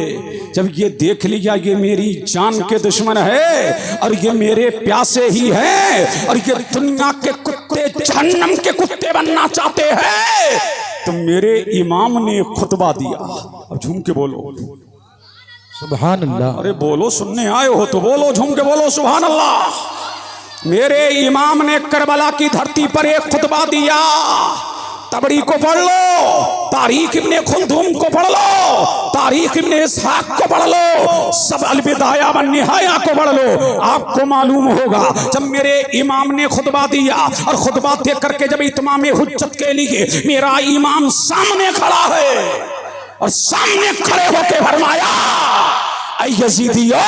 जब ये देख लिया ये मेरी जान के दुश्मन है और ये मेरे प्यासे ही हैं और ये दुनिया के कुत्ते जहन्नम के कुत्ते बनना चाहते हैं, तो मेरे इमाम ने खुतबा दिया। अब झूम के बोलो सुभान अल्लाह। अरे बोलो, सुनने आए हो तो बोलो, झूम के बोलो सुभान अल्लाह। मेरे इमाम ने करबला की धरती पर एक खुतबा दिया। तबरी को पढ़ लो, तारीख इब्ने खुल्दूम को पढ़ लो, तारीख इब्ने इसहाक को पढ़ लो, सब अल-बिदाया व निहाया को पढ़ लो। आपको मालूम होगा जब मेरे इमाम ने खुतबा दिया और खुतबा दे करके जब इत्माम हुज्जत के लिए मेरा इमाम सामने खड़ा है और सामने खड़े होके फरमाया, ऐ यजीदियो,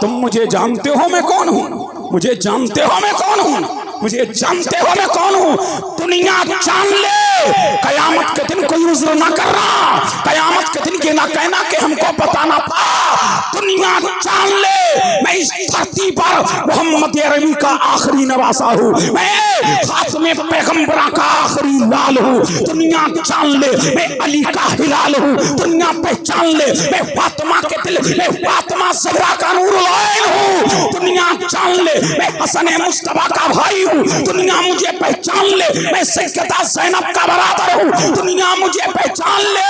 तुम मुझे जानते हो मैं कौन हूँ? मुझे जानते हो मैं कौन हूँ? मुझे जानते हो मैं कौन हूँ? दुनिया जान ले, कयामत के दिन कोई उज़्र ना करना, कयामत के दिन ये ना कहना कि हमको पता ना था। दुनिया जान ले, मैं इस धरती पर मोहम्मद अरबी का आखिरी नवासा हूँ, मैं खात्मे पैगंबरा का आखिरी लाल हूँ। दुनिया जान ले, मैं अली का हिलाल हूँ। दुनिया पहचान ले, मैं फातिमा के दिल, मैं फातिमा ज़हरा का नूरुल ऐन हूँ। दुनिया जान ले, मैं हसन मुस्तफा का भाई हूँ। दुनिया मुझे पहचान ले, मैं सैयदा ज़ैनब का बराबर हूँ। दुनिया मुझे पहचान ले,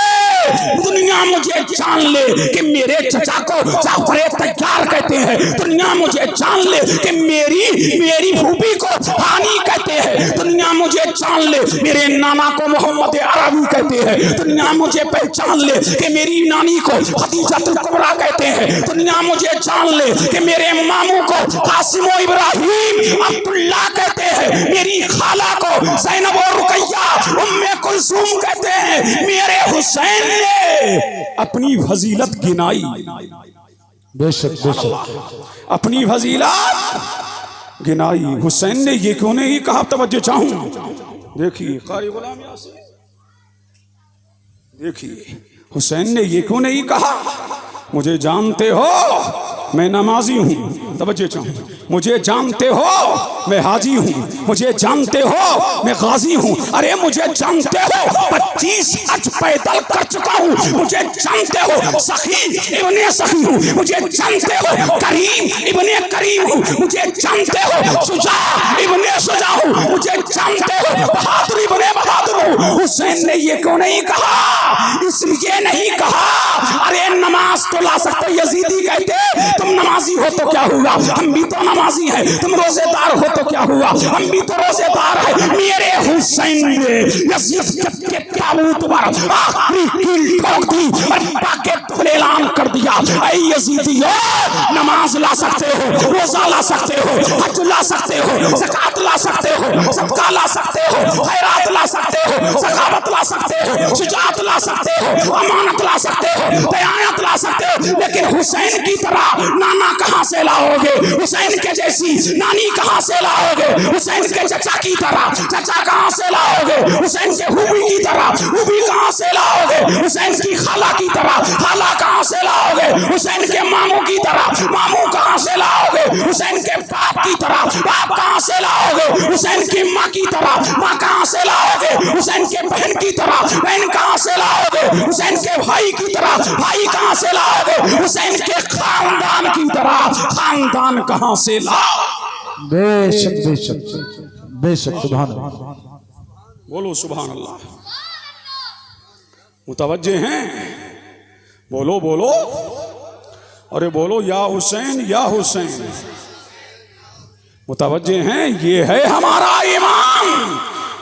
दुनिया मुझे जान ले कि मेरे चचा को जाफर तैयार कहते हैं। दुनिया मुझे जान ले कि मेरी फूफी को हानी कहते हैं। दुनिया मुझे जान ले, मेरे नाना को मोहम्मद अरबी कहते हैं। दुनिया मुझे पहचान ले कि मेरी नानी को खदीजतुल कुबरा कहते हैं। दुनिया मुझे जान ले कि मेरे मामू को कासिम इब्राहिम अब्दुल्ला कहते हैं। मेरी खाला को ज़ैनब और रुकैया उम्मे कुलसूम कहते हैं। मेरे हुसैन ने अपनी फजीलत गिनाई, बेशक बेशक अपनी फजीलत गिनाई। हुसैन ने ये क्यों नहीं कहा? तवज्जो चाहूं, देखिए कारी गुलाम यासीन, देखिए हुसैन ने ये क्यों नहीं कहा, मुझे जानते हो मैं नमाजी हूँ? तवज्जो चाहूं, मुझे जानते हो मैं हाजी हूँ, मुझे जानते हो मैं गाजी हूँ। अरे मुझे जानते हो 25 हज पैदल कर चुका हूँ। मुझे जानते हो सखी इब्ने सखी हूँ। मुझे जानते हो करीम इब्ने करीम हूँ। मुझे जानते हो शुजा इब्ने शुजा हूँ। मुझे जानते हो बहादुर इब्ने बहादुर हूँ। हुसैन ने ये क्यों नहीं कहा? इसलिए नहीं कहा, अरे नमाज तो ला सकते, यजीदी कहते तुम नमाजी हो तो क्या हुआ, हम भी तो नमाजी हैं। तुम रोजेदार हो तो क्या हुआ, हम भी तो रोजेदार हैं। मेरे हुसैन ने यजीद के ताबूत पर आखिरी कील ठोक दी और पाके तुमने ऐलान कर दिया, ऐ यजीदियो, नमाज ला सकते हो, रोजा ला सकते हो, हज ला सकते हो, ज़कात ला सकते हो, सदका ला सकते हो, खैरात ला सकते हो, सखावत ला सकते हो, शुजाअत ला सकते हो, अमानत ला सकते हो, दयानत ला सकते हो, लेकिन हुसैन की तरह नाना कहां से लाओगे? हुसैन के जैसी नानी कहां से लाओगे? हुसैन के चचा की तरह चचा कहां से लाओगे? हुसैन के हुबी की तरह हुबी कहां से लाओगे? हुसैन की खाला की तरह खाला कहां से लाओगे? हुसैन के मामू की तरह मामू कहां से लाओगे? हुसैन के बाप की तरह बाप कहां से लाओगे? हुसैन की माँ की तरह माँ कहां से लाओगे? हुसैन के बहन की तरह बहन कहां से लाओगे? हुसैन के भाई की तरह भाई कहां से लाओगे? हुसैन के खानदान की तरह खानदान कहां से लाओ? बेशक बेशक बेशक, सुभान अल्लाह, बोलो सुभान अल्लाह। मुतवज्जे हैं? बोलो बोलो, अरे बोलो या हुसैन या हुसैन। मुतवज्जे हैं? ये है हमारा इमाम।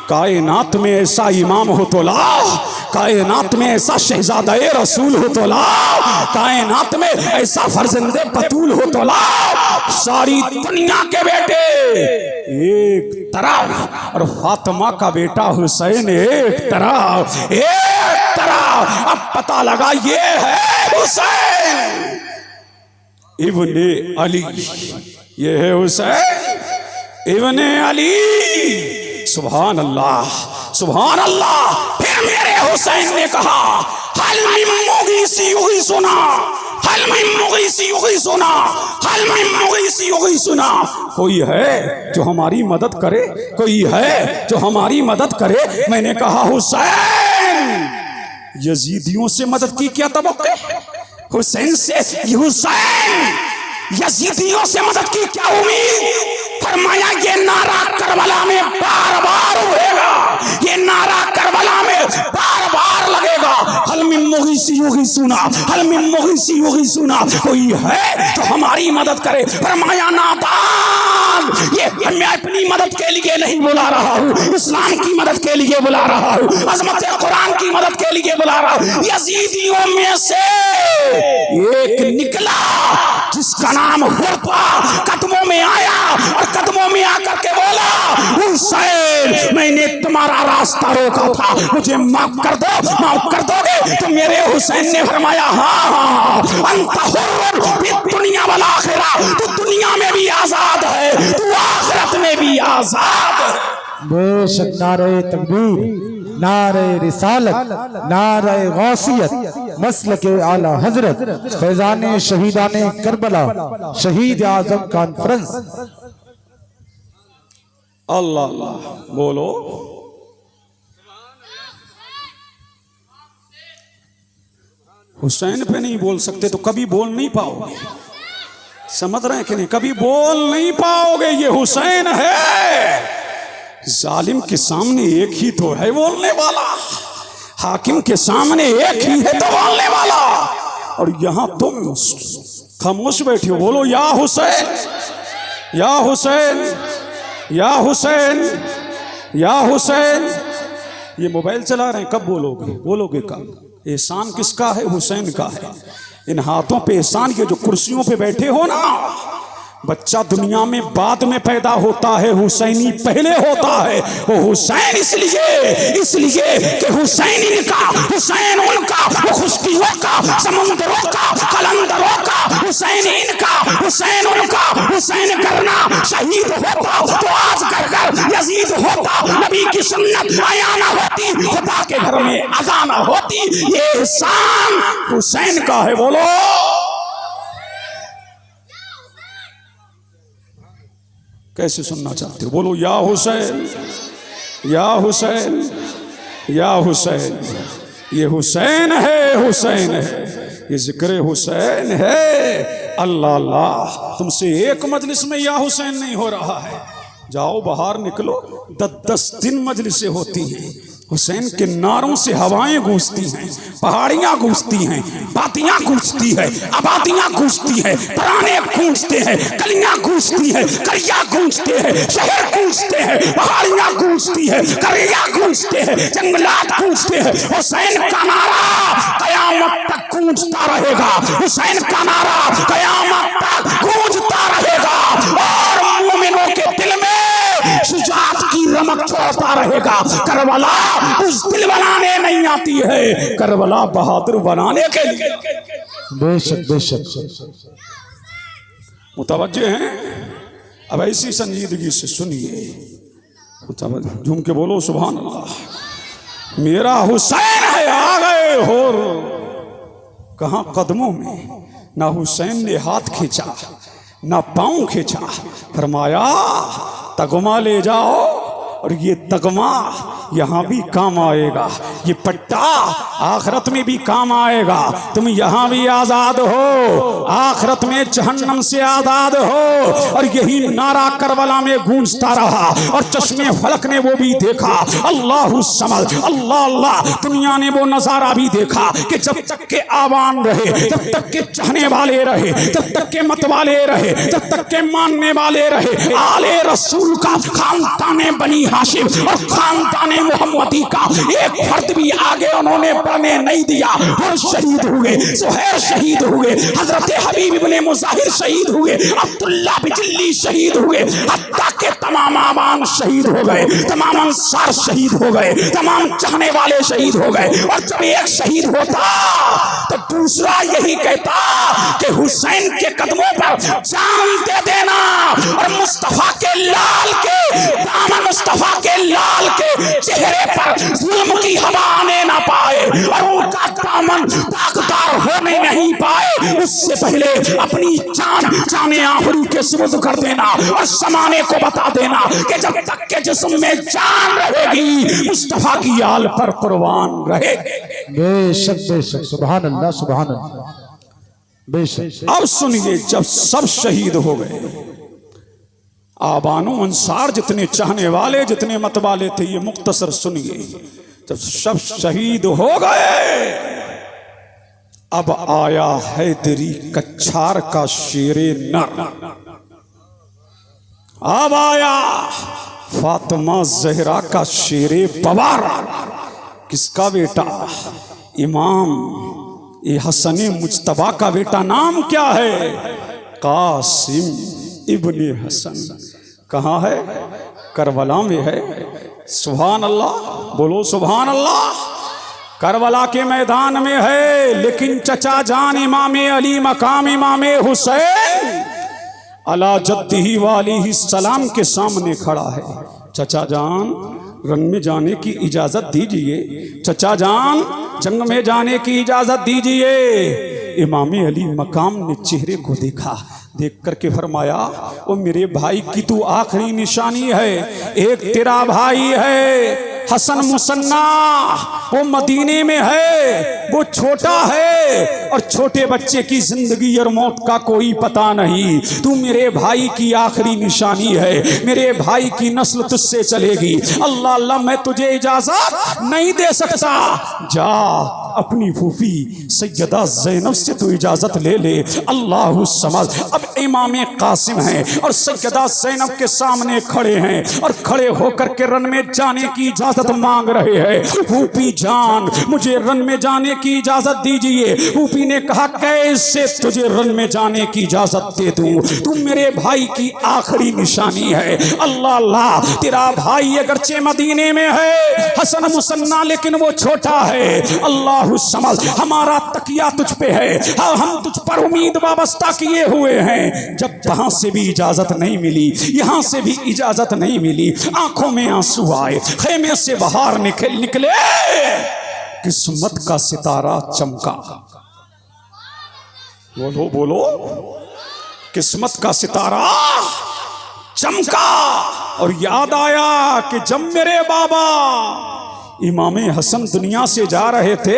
कायनात में ऐसा इमाम हो तो लाओ, कायनात में ऐसा शहजादे रसूल हो तो लाओ, कायनात में ऐसा फर्जंदे बतूल हो तो लाओ। सारी दुनिया के बेटे एक तरफ और फातिमा का बेटा हुसैन एक तरफ। अब पता लगा ये है हुसैन इब्ने अली, ये है हुसैन इब्ने अली। सुभान अल्लाह सुभान अल्लाह। फिर मेरे हुसैन ने कहा, हल मिन मुगीसी युगीसुना, हल मिन मुगीसी युगीसुना, हल मिन मुगीसी युगीसुना। कोई है जो हमारी मदद करे, कोई है जो हमारी मदद करे। मैंने कहा हुसैन, यजीदियों से मदद की क्या तवक्को? हुसैन से, हुसैन यजीदियों से मदद की क्या उम्मीद? फरमाया ये नारा करबला में बार बार उड़ेगा, ये नारा करबला में बार बार लगेगा। हल मिन मुगीसी युगीसूना हल मिन मुगीसी युगीसूना, कोई है जो हमारी मदद करे। फरमाया नादान, ये मैं अपनी मदद के लिए नहीं बुला रहा हूँ, इस्लाम की मदद के लिए बुला रहा हूँ, अजमत कुरान की मदद के लिए बुला रहा हूँ। यजीदियों में से एक निकला जिसका नाम हुरपा, कदमों में आया और कदमों में आकर के बोला, हुसैन मैंने तुम्हारा रास्ता रोका था, मुझे माफ कर दो, माफ कर दोगे? तो मेरे हुसैन ने फरमाया हाँ, अंत हुर्र दुनिया वाला आखिरा, तू दुनिया में भी आजाद है, तू आखिरत में भी आजाद है। बेशक नारे तकबीर, नारे रिसालत, नारे गौसियत, मसल के आला हजरत, फैजान शहीदान करबला, शहीद आजम कॉन्फ्रेंस। अल्लाह अल्लाह बोलो। हुसैन पे नहीं बोल सकते तो कभी बोल नहीं पाओगे, समझ रहे हैं कि नहीं? कभी बोल नहीं पाओगे। ये हुसैन है, जालिम के सामने एक ही तो है बोलने वाला, हाकिम के सामने एक ही है तो बोलने वाला, और यहां तुम खामोश बैठे हो। बोलो या हुसैन, या हुसैन, या हुसैन, या हुसैन। ये मोबाइल चला रहे हैं, कब बोलोगे? बोलोगे कब? एहसान किसका है? हुसैन का है। इन हाथों पे एहसान के जो कुर्सियों पे बैठे हो ना, बच्चा दुनिया में बाद में पैदा होता है, हुसैनी पहले होता है। वो हुसैन इसलिए कि हुसैन इनका, हुसैन उनका, वो खुशकियों का, समुद्रों का, कलंदरों का, हुसैन इनका, हुसैन उनका। हुसैन करना शहीद होता तो आज कर यजीद होता, नबी की सुन्नत आया ना होती, खुदा के घर में अज़ान ना होती। ये एहसान हुसैन का है। बोलो कैसे सुनना चाहते हो? बोलो या हुसैन, या हुसैन, या हुसैन। ये हुसैन है, हुसैन है, ये जिक्र हुसैन है। अल्लाह अल्लाह, तुमसे एक मजलिस में या हुसैन नहीं हो रहा है। जाओ बाहर निकलो, 10 दिन मजलिसें होती हैं, हुसैन के नारों से हवाएं गूंजती हैं, पहाड़ियां गूंजती हैं, बातियां गूंजती है, आबादियां गूंजती है, पुराने गूंजते हैं, कलियां गूंजती है, करिया गूंजते हैं, शहर गूंजते हैं, पहाड़ियां गूंजती है, करिया गूंजते हैं, जंगलात गूंजते हैं। हुसैन का नारा कयामत तक गूंजता रहेगा, हुसैन का नारा कयामत तक गूंजता रहेगा, और मोमिनों के दिल में शुजाअत की रमक छोड़ता रहेगा। करबला उस दिल बनाने नहीं आती है, करबला बहादुर बनाने के लिए। बेशक बेशक मुतवज्जे हैं? अब ऐसी संजीदगी से सुनिए, झूम के बोलो सुभान अल्लाह। मेरा हुसैन है, आ गए हो कहां कदमों में। ना हुसैन ने हाथ खींचा, ना पांव खींचा, फरमाया तगमा ले जाओ, और ये तगमा यहाँ भी काम आएगा, ये पट्टा आखिरत में भी काम आएगा। तुम यहाँ भी आजाद हो, आखिरत में जहन्नम से आजाद हो। और यही नारा करबला में गूंजता रहा, और चश्मे फलक ने वो भी देखा, अल्लाहु समद, अल्लाह अल्लाह। दुनिया ने वो नजारा भी देखा कि जब तक के आवान रहे, जब तक के चाहने वाले रहे, जब तक के मत वाले रहे, जब तक के मानने वाले रहे, आले रसूल का खानदाने बनी हाशिम और खानदाने मोहम्मदी का एक फर्द भी आगे उन्होंने बढ़ने नहीं दिया। और शहीद हुए, सुहैर शहीद हुए, हजरत हबीब इब्ने मुज़ाहिर शहीद हुए, अब्दुल्ला बिजली शहीद हुए, हत्ता के तमाम आवाम शहीद हो गए, तमाम अंसार शहीद हो गए, तमाम चाहने वाले शहीद हो गए। और जब एक शहीद होता तो दूसरा यही कहता कि हुसैन के कदमों पर जान दे देना, और मुस्तफा के लाल के दामन, मुस्तफा के लाल के चेहरे पर जुल्म की हवा आने ना पाए, और उनका दामन दागदार होने नहीं पाए, उससे पहले अपनी जान जाने आखिरी के सुपुर्द कर देना, और समाने को बता देना कि जब तक के जिस्म में जान रहेगी, मुस्तफा की आल पर कुर्बान रहे। बेशक बेशक, सुभान अल्लाह, सुभान अल्लाह, बेशक। अब सुनिए, जब सब शहीद हो गए, आबानो अंसार जितने चाहने वाले, जितने मत वाले थे, ये मुख्तसर सुनिए। जब सब शहीद हो गए, अब आया हैदरी कच्छार का शेरे नर, अब आया फातिमा जहरा का शेरे बवार। किसका बेटा? इमाम हसन मुज्तबा का बेटा। नाम क्या है? कासिम इब्ने हसन। कहाँ है? करबला में है। सुभान अल्लाह, बोलो सुभान अल्लाह। करबला के मैदान में है, लेकिन चचा जान इमाम अली मकाम इमाम हुसैन अला जद्दिही वालिही सलाम के सामने खड़ा है। चचा जान, रंग में जाने की इजाजत दीजिए। चचा जान, जंग में जाने की इजाजत दीजिए। इमाम अली मकाम ने चेहरे को देखा, देख करके फरमाया, ओ मेरे भाई की तू आखिरी निशानी है। एक तेरा भाई है हसन मुसन्ना, वो मदीने में है, वो छोटा है और छोटे बच्चे की जिंदगी और मौत का कोई पता नहीं। तू मेरे भाई की आखिरी निशानी है, मेरे भाई की नस्ल तुझसे चलेगी। अल्लाह अल्लाह, मैं तुझे इजाजत नहीं दे सकता। जा अपनी फूफी सैयदा ज़ैनब से तू इजाजत ले ले। अल्लाह समझ। अब इमाम कासिम हैं और सैयदा ज़ैनब के सामने खड़े हैं और खड़े होकर के रन में जाने की इजाजत मांग रहे हैं। फूफी जान, मुझे रन में जाने की इजाजत दीजिए। फूफी ने कहा, कैसे तुझे रन में जाने की इजाजत दे दूं? तू मेरे भाई की आखिरी निशानी है। अल्लाह अल्लाह, तेरा भाई अगरचे मदीने में है हसन मुसन्ना, लेकिन वो छोटा है। अल्लाह समझ, हमारा तकिया तुझ पे है, हम तुझ पर उम्मीद वाबस्ता किए हुए हैं। जब वहां से भी इजाजत नहीं मिली, यहां से भी इजाजत नहीं मिली, आंखों में आंसू आए, खेमे से बाहर निकले। किस्मत का सितारा चमका। बोलो बोलो, किस्मत का सितारा चमका। और याद आया कि जब मेरे बाबा इमाम हसन दुनिया से जा रहे थे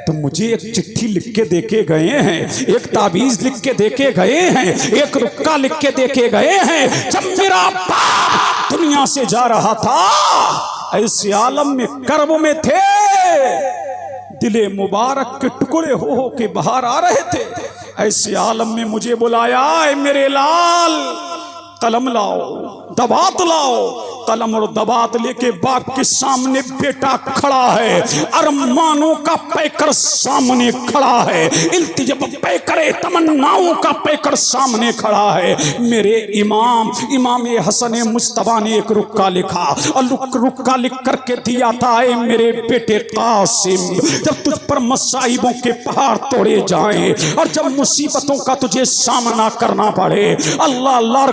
तो मुझे एक चिट्ठी लिख के देके गए हैं, एक ताबीज लिख के देके गए हैं, एक रुक्का लिख के देके गए हैं। जब मेरा बाप दुनिया से जा रहा था, ऐसे आलम में कर्ब में थे, दिले मुबारक के टुकड़े हो के बाहर आ रहे थे। ऐसे आलम में मुझे बुलाया, मेरे लाल कलम लाओ, दबात लाओ। कलम और दबात लेके बाप के सामने बेटा खड़ा है, अरमानों का पैकर सामने खड़ा है, इल्तिजा पैकर तमन्नाओं का पैकर सामने खड़ा है। मेरे इमाम हसन मुज्तबा ने एक रुक्का लिखा और रुक्का लिख करके दिया था, मेरे बेटे कासिम, जब तुझ पर मसाइबों के पहाड़ तोड़े जाएं और जब मुसीबतों का तुझे सामना करना पड़े, अल्लाह अल्लाह,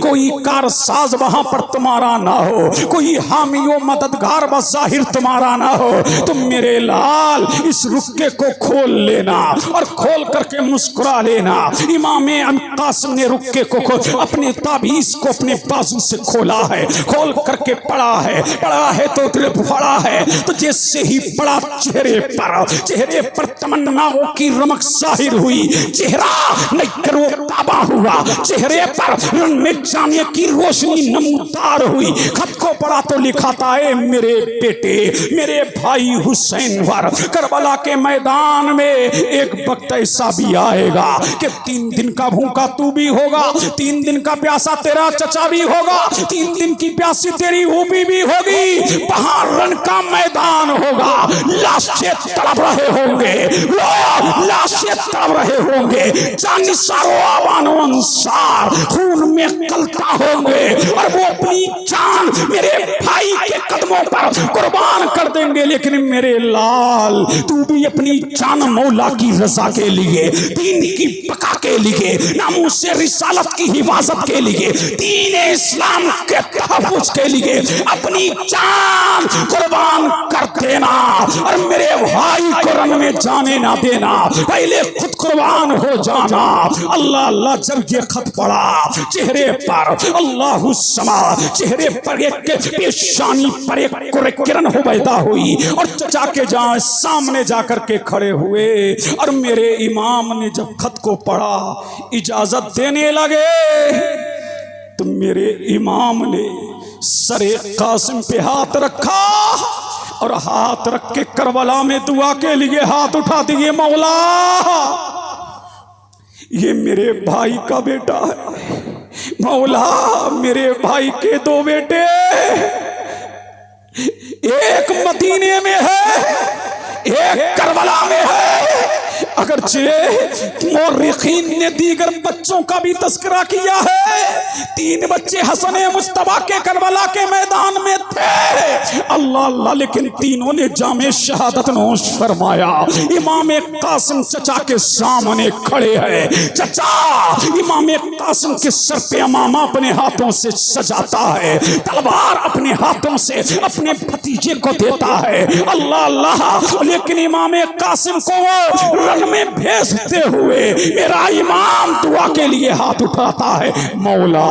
कोई कारसाज वहां पर तुम्हारा ना हो, कोई हामी व मददगार बज़ाहिर तुम्हारा ना हो, तुम मेरे लाल इस रुक्के को खोल लेना और खोल करके मुस्कुरा लेना। इमाम कासिम ने रुक्के को अपने ताबीज को अपने बाजू से खोला है, खोल करके पड़ा है तो दिल फड़ा है। तो जैसे ही पड़ा, चेहरे पर तमन्नाओं की रमक जाहिर हुई, चेहरा नैकरो ताबा हुआ, चेहरे पर रंग में जाने की रोशनी नमूदार हुई। खत को पढ़ा तो लिखा था, मेरे बेटे, मेरे भाई हुसैन पर करबला के मैदान में एक वक्त ऐसा भी आएगा कि 3 दिन का भूखा तू भी होगा, 3 दिन का प्यासा तेरा चचा भी होगा, 3 दिन की प्यासी तेरी ऊपी भी होगी। वहां रन का मैदान होगा, लाशें तड़प रहे होंगे, लाशें तड़प रहे होंगे, जानिसारो आवानो अंसार खून में कलता होंगे और वो अपनी जान मेरे भाई के कदमों पर कुर्बान कर देंगे। लेकिन मेरे लाल, तू भी अपनी जान मौला की रजा के लिए, दीन की बका के लिए, नामूस रिसालत की हिफाजत के लिए, दीन इस्लाम के तहफ्फुज़ के लिए अपनी जान कुर्बान कर देना और मेरे भाई को रन में जाने ना देना, पहले खुद कुर्बान हो जाना। अल्लाह अल्लाह, जब ये खत पड़ा, चेहरे पर अल्लाह समा, चेहरे पर एक पेशानी पर एक किरण हो पैदा हुई और चचा के सामने जाकर के खड़े हुए और मेरे इमाम ने जब खत को पढ़ा, इजाजत देने लगे, तो मेरे इमाम ने सरे कासिम पे हाथ रखा और हाथ रख के करबला में दुआ के लिए हाथ उठा दिए। मौला ये मेरे भाई का बेटा है, मौला मेरे भाई के दो बेटे, एक मदीने में है एक करबला में है। अगरचे मौरिखीन ने दीगर बच्चों का भी तस्करा किया है, 3 बच्चे हसन मुस्तफा के करबला के मैदान में थे। अल्लाह अल्लाह, लेकिन तीनों ने जामे शहादत नोश फरमाया। इमाम कासिम चचा के सामने खड़े हैं। चचा इमाम कासिम के सर पे अमामा अपने हाथों से सजाता है, तलवार अपने हाथों से अपने भतीजे को देता है। अल्लाह अल्लाह, लेकिन इमाम कासिम को रन में भेजते हुए मेरा इमाम दुआ के लिए हाथ उठाता है। मौला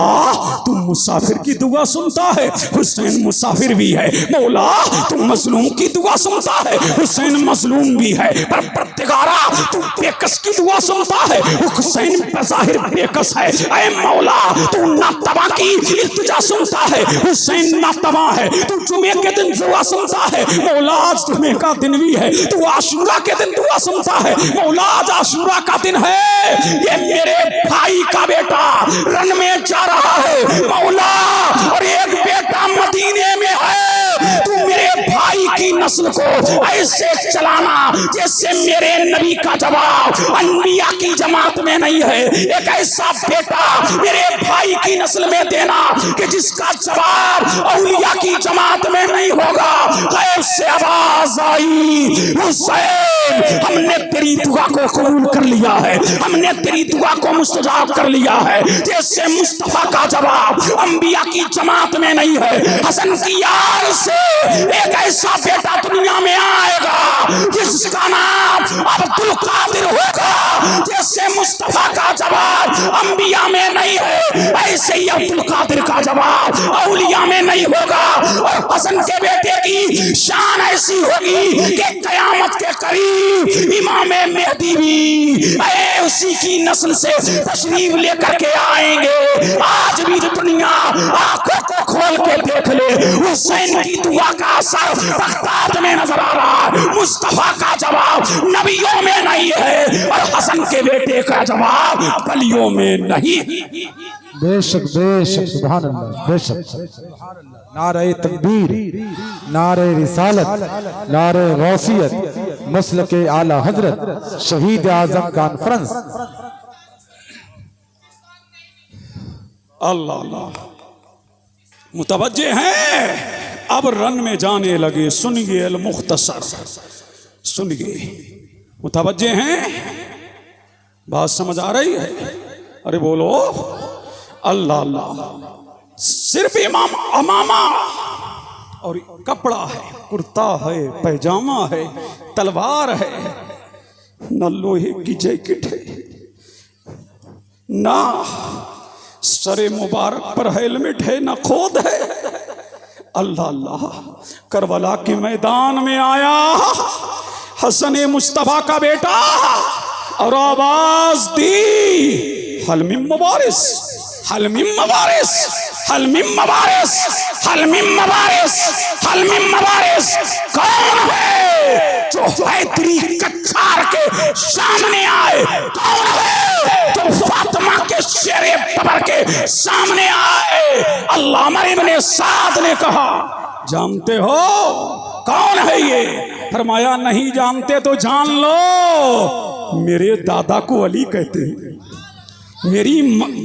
तुम मुसाफिर की दुआ सुनता है, हुसैन मुसाफिर भी है। मौला तुम मजलूम की दुआ सुनता है, हुसैन मजलूम भी है। पर परदिगारा तू बेकस की दुआ सुनता है, हुसैन बज़ाहिर बेकस है। ऐ मौला तू नातबा की इल्तिजा सुनता है, हुसैन नातबा है। तू जुमे के दिन दुआ सुनता है, मौला आज जुमे का दिन भी है। तू आशूरा के दिन दुआ सुनता है, मौला आज आशूरा का दिन है। ये मेरे भाई का बेटा रन में जा रहा है मौला, और एक बेटा मदीने में है। तू मेरे भाई की नस्ल को ऐसे चलाना जैसे मेरे नबी का जवाब अनबिया की जमात में नहीं है। एक ऐसा बेटा मेरे भाई की नस्ल में देना कि जिसका जवाब औलिया की जमात में नहीं होगा। गैर से आवाज आई, हुसैन हमने तेरी दुआ को कबूल कर लिया है, हमने तेरी दुआ को मुस्तजाब कर लिया है। जैसे मुस्तफा का जवाब अंबिया की जमात में नहीं है, हसन की यार से एक ऐसा बेटा दुनिया में आएगा जिसका नाम अब्दुल कादिर होगा। जैसे मुस्तफा का जवाब अंबिया में नहीं है, ऐसे ही अब्दुल कादिर का जवाब औलिया में नहीं होगा। और हसन के बेटे की शान ऐसी होगी कि कयामत के करीब इमाम मेहदी भी उसी की नस्ल से तशरीफ लेकर के आएंगे। आज भी दुनिया आंखों को खोल के देख ले, हुसैन की दुआ का असर बगदाद में नजर आ रहा है। मुस्तफा का जवाब नबियों में नहीं है, और हसन के बेटे का जवाब गलियों में नहीं। बेशक बेशक, सुभान अल्लाह, बेशक। नारे तकबीर, नारे रिसालत, नारे गौसियत, मसलके आला हजरत, शहीद आजम कॉन्फ्रेंस। अल्लाह अल्लाह, मुतवज्जे हैं। अब रन में जाने लगे। सुनिए अल मुख्तसर, सुनिए, मुतवज्जे हैं, बात समझ आ रही है? अरे बोलो अल्लाह अल्लाह। सिर्फ इमाम अमामा और कपड़ा है, कुर्ता है, पैजामा है, तलवार है, न लोहे की जैकेट है, ना सरे मुबारक पर हेलमेट है, ना खोद है। अल्लाह अल्लाह, करबला के मैदान में आया हसन मुस्तफा का बेटा और आवाज दी, हलमिम मुबारिस, हलमिम मुबारिस, हलमिम मुबारिस, हलमिम मुबारिस, हलमिम मुबारिस। कौन है जो हैदरी कच्छार के सामने आए? कौन है जो फातिमा के शेरे बबर के सामने आए? अल्लामा इब्ने साद ने कहा, जानते हो कौन है ये? फरमाया नहीं जानते तो जान लो। मेरे दादा को अली कहते हैं, मेरी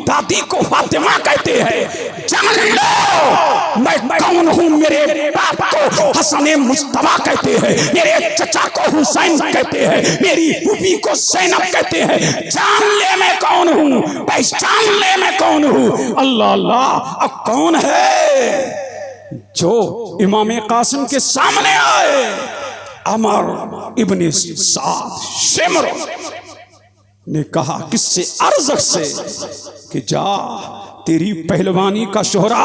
दादी को फातिमा कहते हैं। जान लो मैं कौन हूँ। मेरे बाप को हसन मुस्तफा कहते हैं, मेरे चचा को हुसैन कहते हैं, मेरी फूफी को ज़ैनब कहते हैं। जान ले मैं कौन हूँ, पहचान ले मैं कौन हूँ। अल्लाह अल्लाह, अब कौन है जो इमाम कासिम के सामने आए? अमर इब्ने साद शेमर ने कहा किससे? अर्ज़ से कि जा, तेरी पहलवानी का शोहरा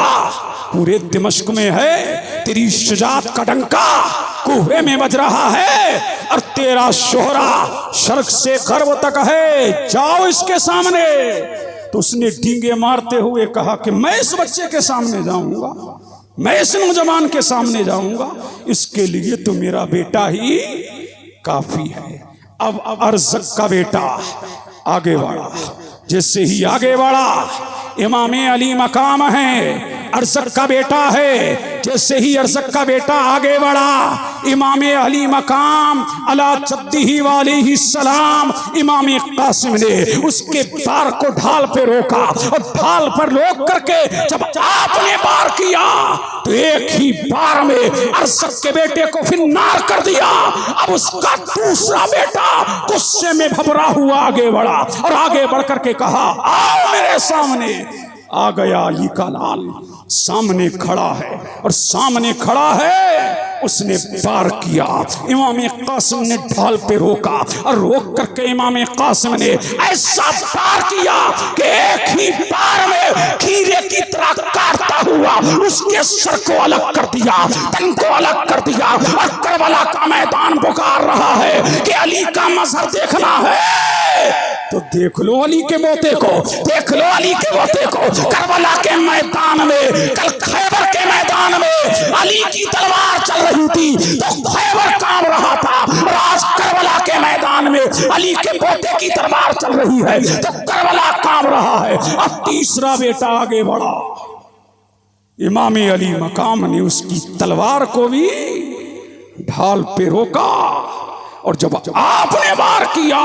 पूरे दिमश्क में है, तेरी शुजात का डंका कुफे में बज रहा है, और तेरा शोहरा शर्क से गर्व तक है। जाओ इसके सामने। तो उसने डींगे मारते हुए कहा कि मैं इस बच्चे के सामने जाऊंगा? मैं इस नौजवान के सामने जाऊंगा, इसके लिए तो मेरा बेटा ही काफी है। अब अरज़क का बेटा आगे बढ़ा, जैसे ही आगे बढ़ा, इमाम अली मकाम है, अरज़क का बेटा है, जैसे ही अरज़क का बेटा आगे बढ़ा, इमाम अली मकाम अला चद्दीही वालेही सलाम, इमाम कासिम ने उसके बार को ढाल पे रोका, और ढाल पर रोक करके जब आपने बार किया तो एक ही बार में अरज़क के बेटे को फिन्नार कर दिया। अब उसका दूसरा बेटा गुस्से में भभरा हुआ आगे बढ़ा, और आगे बढ़ करके कहा, आओ मेरे सामने। आ गया अली का लाल, सामने खड़ा है, और सामने खड़ा है, उसने वार किया। इमाम कासिम ने ढाल पे रोका, और रोक करके इमाम कासिम ने ऐसा वार किया कि एक ही बार में खीरे की तरह काटता हुआ उसके सर को अलग कर दिया, तन को अलग कर दिया। और करबला का मैदान पुकार रहा है कि अली का मजहर देखना है तो देख लो अली के मोते को, देख लो अली के मोते को। करबला के मैदान में, कल खैबर के मैदान में अली की तलवार चल रही थी तो खैबर कांप रहा था, और आज करबला के मैदान में अली के पोते की तलवार चल रही है तो करबला कांप रहा है। अब तीसरा बेटा आगे बढ़ा, इमाम अली मकाम ने उसकी तलवार को भी ढाल पे रोका, और जब आपने वार किया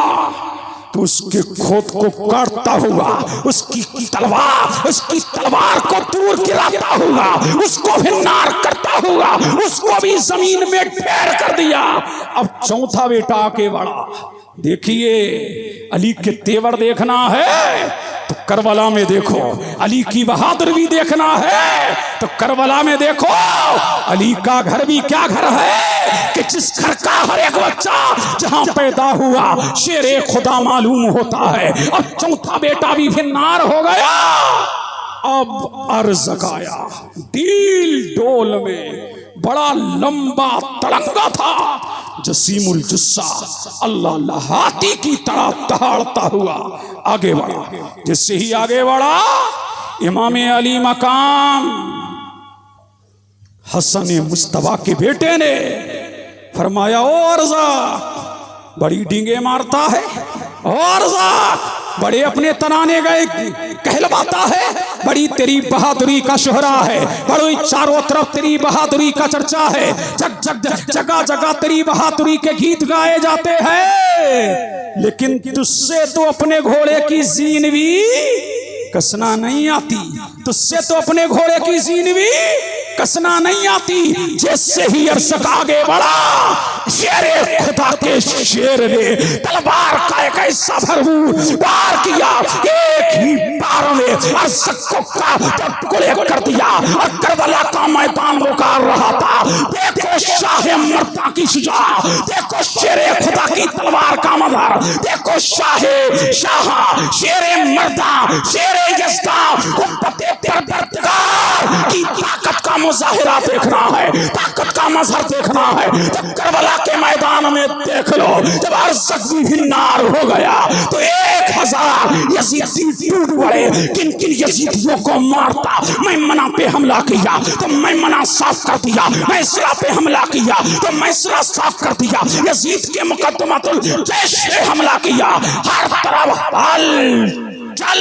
तो उसके खोद को काटता हुआ उसकी तलवार को दूर गिराता हुआ, उसको फिन्नार करता हुआ, उसको भी जमीन में ढेर कर दिया। अब चौथा बेटा आके बढ़ा, देखिए अली के तेवर देखना है तो करबला में देखो, अली की बहादुरी भी देखना है तो करबला में देखो। अली का घर भी क्या घर है कि जिस घर का हर एक बच्चा जहां पैदा हुआ शेरे खुदा मालूम होता है। अब चौथा बेटा भी फिन्नार हो गया। अब अरज़क आया, डील डोल में बड़ा लंबा तड़ंगा था, जसीमुल जुस्सा, अल्लाह हाथी की तरह दहाड़ता हुआ आगे बढ़ा। जिससे ही आगे बढ़ा, इमाम अली मकाम हसन मुस्तफा के बेटे ने फरमाया, ओ अरज़क बड़ी डींगे मारता है, ओ अरज़क बड़े अपने तनाने गए कहलवाता है, बड़ी तेरी बहादुरी का शोहरा है, बड़ी चारों तरफ तेरी बहादुरी का चर्चा है, जगह जगह तेरी बहादुरी के गीत गाए जाते हैं, लेकिन तुझसे तो अपने घोड़े की जीन भी कसना नहीं आती, तुझसे तो अपने घोड़े की जीन भी कसना नहीं आती। जैसे ही अरज़क आगे बढ़ा, शेरे खुदा के शेर ने तलवार का एक ऐसा भरपूर वार किया, एक ही बार में अरज़क को टुकड़े कर दिया, और करबला का मैदान पुकार रहा था। देखो शाह मर्दा की शुजा, देखो शेरे खुदा की तलवार का मज़हर, देखो शाह शेरे मर्दा, शेरे यज़दा, हुब्बते परवरदिगार की ताकत का मुज़ाहिरा देखना है, ताकत का मज़हर देखना है तो करबला के मैदान में देख लो। जब अरज़क भी फिन्नार हो गया तो 1000 यजीदी टूट पड़े। किन किन यजीदियों को मारता, मैमना पे हमला किया तो मैमना साफ कर दिया, मैसरा पे हमला किया तो मैसरा साफ कर दिया, यजीद के मुकद्दमातुल जैश पे हमला किया, हर तरफ चल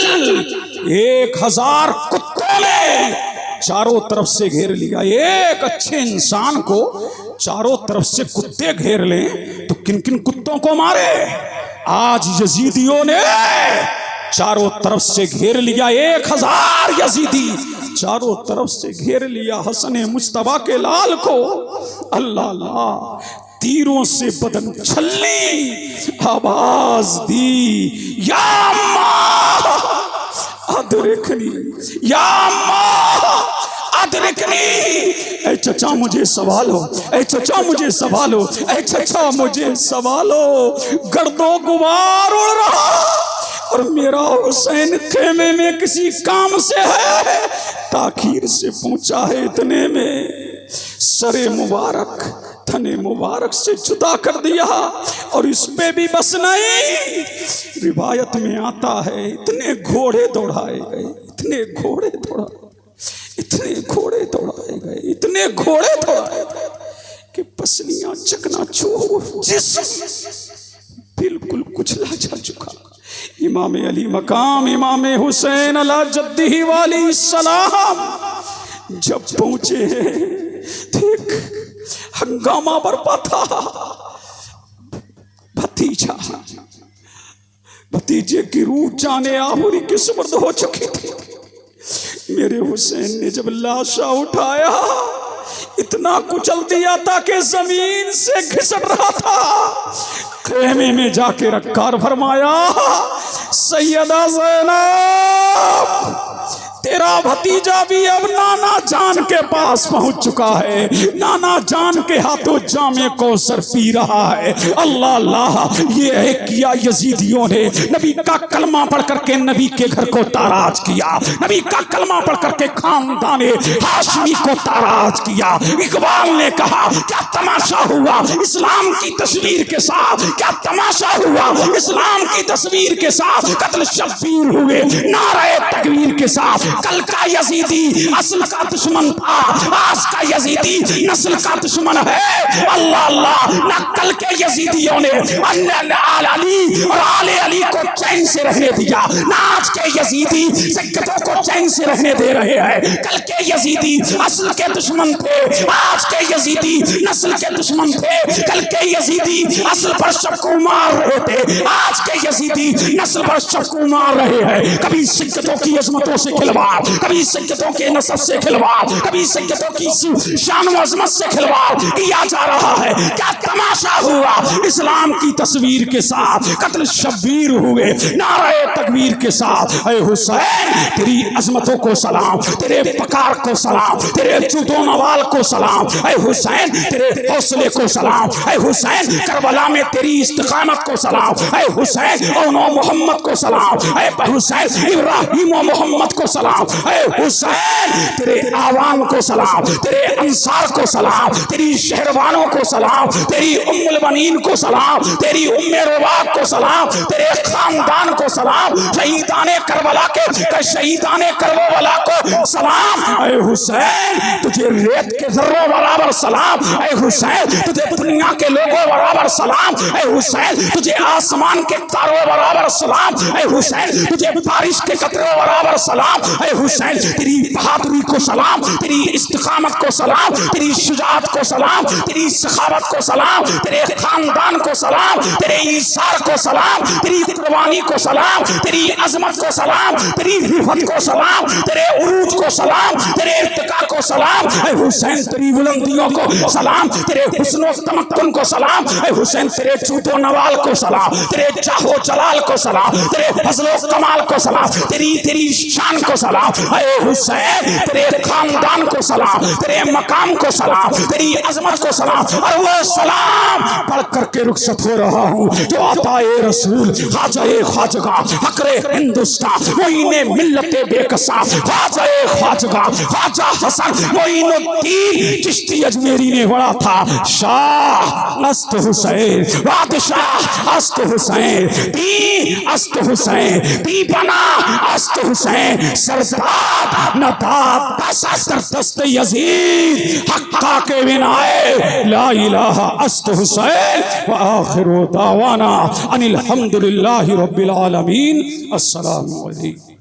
1000 कुत्तों ने चारों तरफ से घेर लिया। एक अच्छे इंसान को चारों तरफ से कुत्ते घेर लें तो किन किन कुत्तों को मारे। आज यजीदियों ने चारों तरफ से घेर लिया, 1000 यजीदी चारों तरफ से घेर लिया हसन मुस्तफा के लाल को। अल्लाह अल्लाह, तीरों से बदन छल्ली आवाज दी, या अम्मा अदरिकनी, या अम्मा अदरिकनी। ऐ चचा मुझे संभालो, ऐ चचा मुझे संभालो, ऐ चचा मुझे संभालो। गर्दो गुबार उड़ रहा और मेरा हुसैन खेमे में किसी काम से है, ताखीर से पहुंचा है इतने में सरे मुबारक थने मुबारक से जुदा कर दिया। और इस पे भी बस नहीं, रिवायत में आता है इतने घोड़े दौड़ाए गए, इतने घोड़े दौड़ाए, इतने घोड़े दौड़ाए गए, इतने घोड़े दौड़ाए गए कि पसलियां चकनाचूर, जिस्म बिल्कुल कुचला जा चुका। इमाम अली मकाम इमाम हुसैन अला जद्दी वाली सलाम जब पहुंचे देख हंगामा बरपा था। भतीजे की रूह जाने आहुरी के सुपर्द हो चुकी थी। मेरे हुसैन ने जब लाशा उठाया इतना कुचल दिया था कि जमीन से घिसट रहा था। खेमे में जाके रखा और फरमाया, सैयदा ज़ैनब तेरा भतीजा भी अब नाना जान के पास पहुंच चुका है, नाना जान के हाथों जामे कौसर पी रहा है। अल्लाह अल्लाह, ये है किया यजीदियों ने, नबी का कलमा पढ़ करके नबी के घर को ताराज किया, नबी का कलमा पढ़ करके खानदान हाशमी को ताराज किया। इकबाल ने कहा क्या तमाशा हुआ इस्लाम की तस्वीर के साथ, क्या तमाशा हुआ इस्लाम की तस्वीर के साथ, कत्ल शब्बीर हुए नारे तकबीर के साथ। कल का यजीदी असल का दुश्मन था, आज का यजीदी नस्ल का दुश्मन है। अल्लाह अल्लाह, ना कल के यजीदियों ने अली और आले अली को चैन से रहने दिया, ना आज के यजीदी सिक्कों को चैन से रहने दे रहे हैं। कल के यजीदी असल के दुश्मन थे, आज के यजीदी नस्ल के दुश्मन थे। कल के यजीदी असल पर शक्कू मार रहे थे, आज के यजीदी नस्ल पर शक्कू मार रहे हैं। कभी सिक्कों की अजमतों से खिलवाड़, कभी सिक्कों के नस्ल से खिलवाड़, कभी सिक्कों की शान व अजमत से खिलवाड़ किया जा रहा है। क्या तमाशा हुआ इस्लाम की तस्वीर के साथ, कत्ल शब्बीर हुए नारे तकबीर के साथ। ऐ हुसैन तेरी अजमतों को सलाम, तेरे पकार को सलाम, तेरे जूदो नवाल को सलाम। ऐ हुसैन तेरे हौसले को सलाम। ऐ हुसैन करबला में तेरी इस्तिकामत को सलाम। ऐ हुसैन औनो मोहम्मद को सलाम। ऐ हुसैन इब्राहिम व मोहम्मद को सलाम। ऐ हुसैन तेरे आवाम को सलाम, तेरे अंसार को सलाम, तेरी शहरवानों को सलाम, तेरी उम्मुल बनीन को सलाम, तेरी उम्मे रुबाब को सलाम, तेरे खानदान को सलाम, शहीदाने करबला के शहीदाने करबला को सलाम। ऐ हुसैन तुझे रेत के जर्रों बराबर सलाम। ऐ हुसैन तुझे दुनिया के लोगों बराबर सलाम। ऐ हुसैन तुझे आसमान के तारों बराबर सलाम। ऐ हुसैन तुझे बारिश के कतरों बराबर सलाम। ऐ हुसैन तेरी बहादुरी को सलाम, तेरी इस्तिकामत को सलाम, तेरी शुजाअत को सलाम, तेरी सखावत को सलाम, तेरे खानदान को सलाम, तेरे ईसार को सलाम, तेरी कुर्बानी को सलाम, तेरी अजमत को सलाम, तेरी हिफत को सलाम, तेरे उरूज को सलाम, तेरे इर्तिका को सलाम। ऐ हुसैन तेरी बुलंदियों को सलाम, तेरे हुस्नो तमक्कुन को सलाम। ऐ हुसैन तेरे जूदो नवाल को सलाम, तेरे चाहो जलाल को सलाम, तेरे फजलो कमाल को सलाम, तेरी शान को सलाम। ऐ हुसैन तेरे खानदान को सलाम, तेरे मकाम को सलाम, तेरी अजमत को सलाम। और वो सलाम पढ़ करके रुखसत हो रहा हूँ जो आता ए रसूल ख्वाजा ख्वाजगा फकरे हिंदुस्तान मोइने मिल्लते बेकसा ख्वाजा ख्वाजगा ख्वाजा हसन मोइनुद्दीन चिश्ती अजमेरी ने बड़ा था। शाह अस्त हुसैन, बादशाह अस्त हुसैन, दी अस्त हुसैन, दी बना अस्त हुसैन, सरदार नदात दस्त यजीद हक्का के बिनाए ला इलाहा अस्त हुसैन व आखिरु दावाना अनिल हम्दुलिल्लाहि रब्बिल आलमीन। अस्सलामु अलैकुम।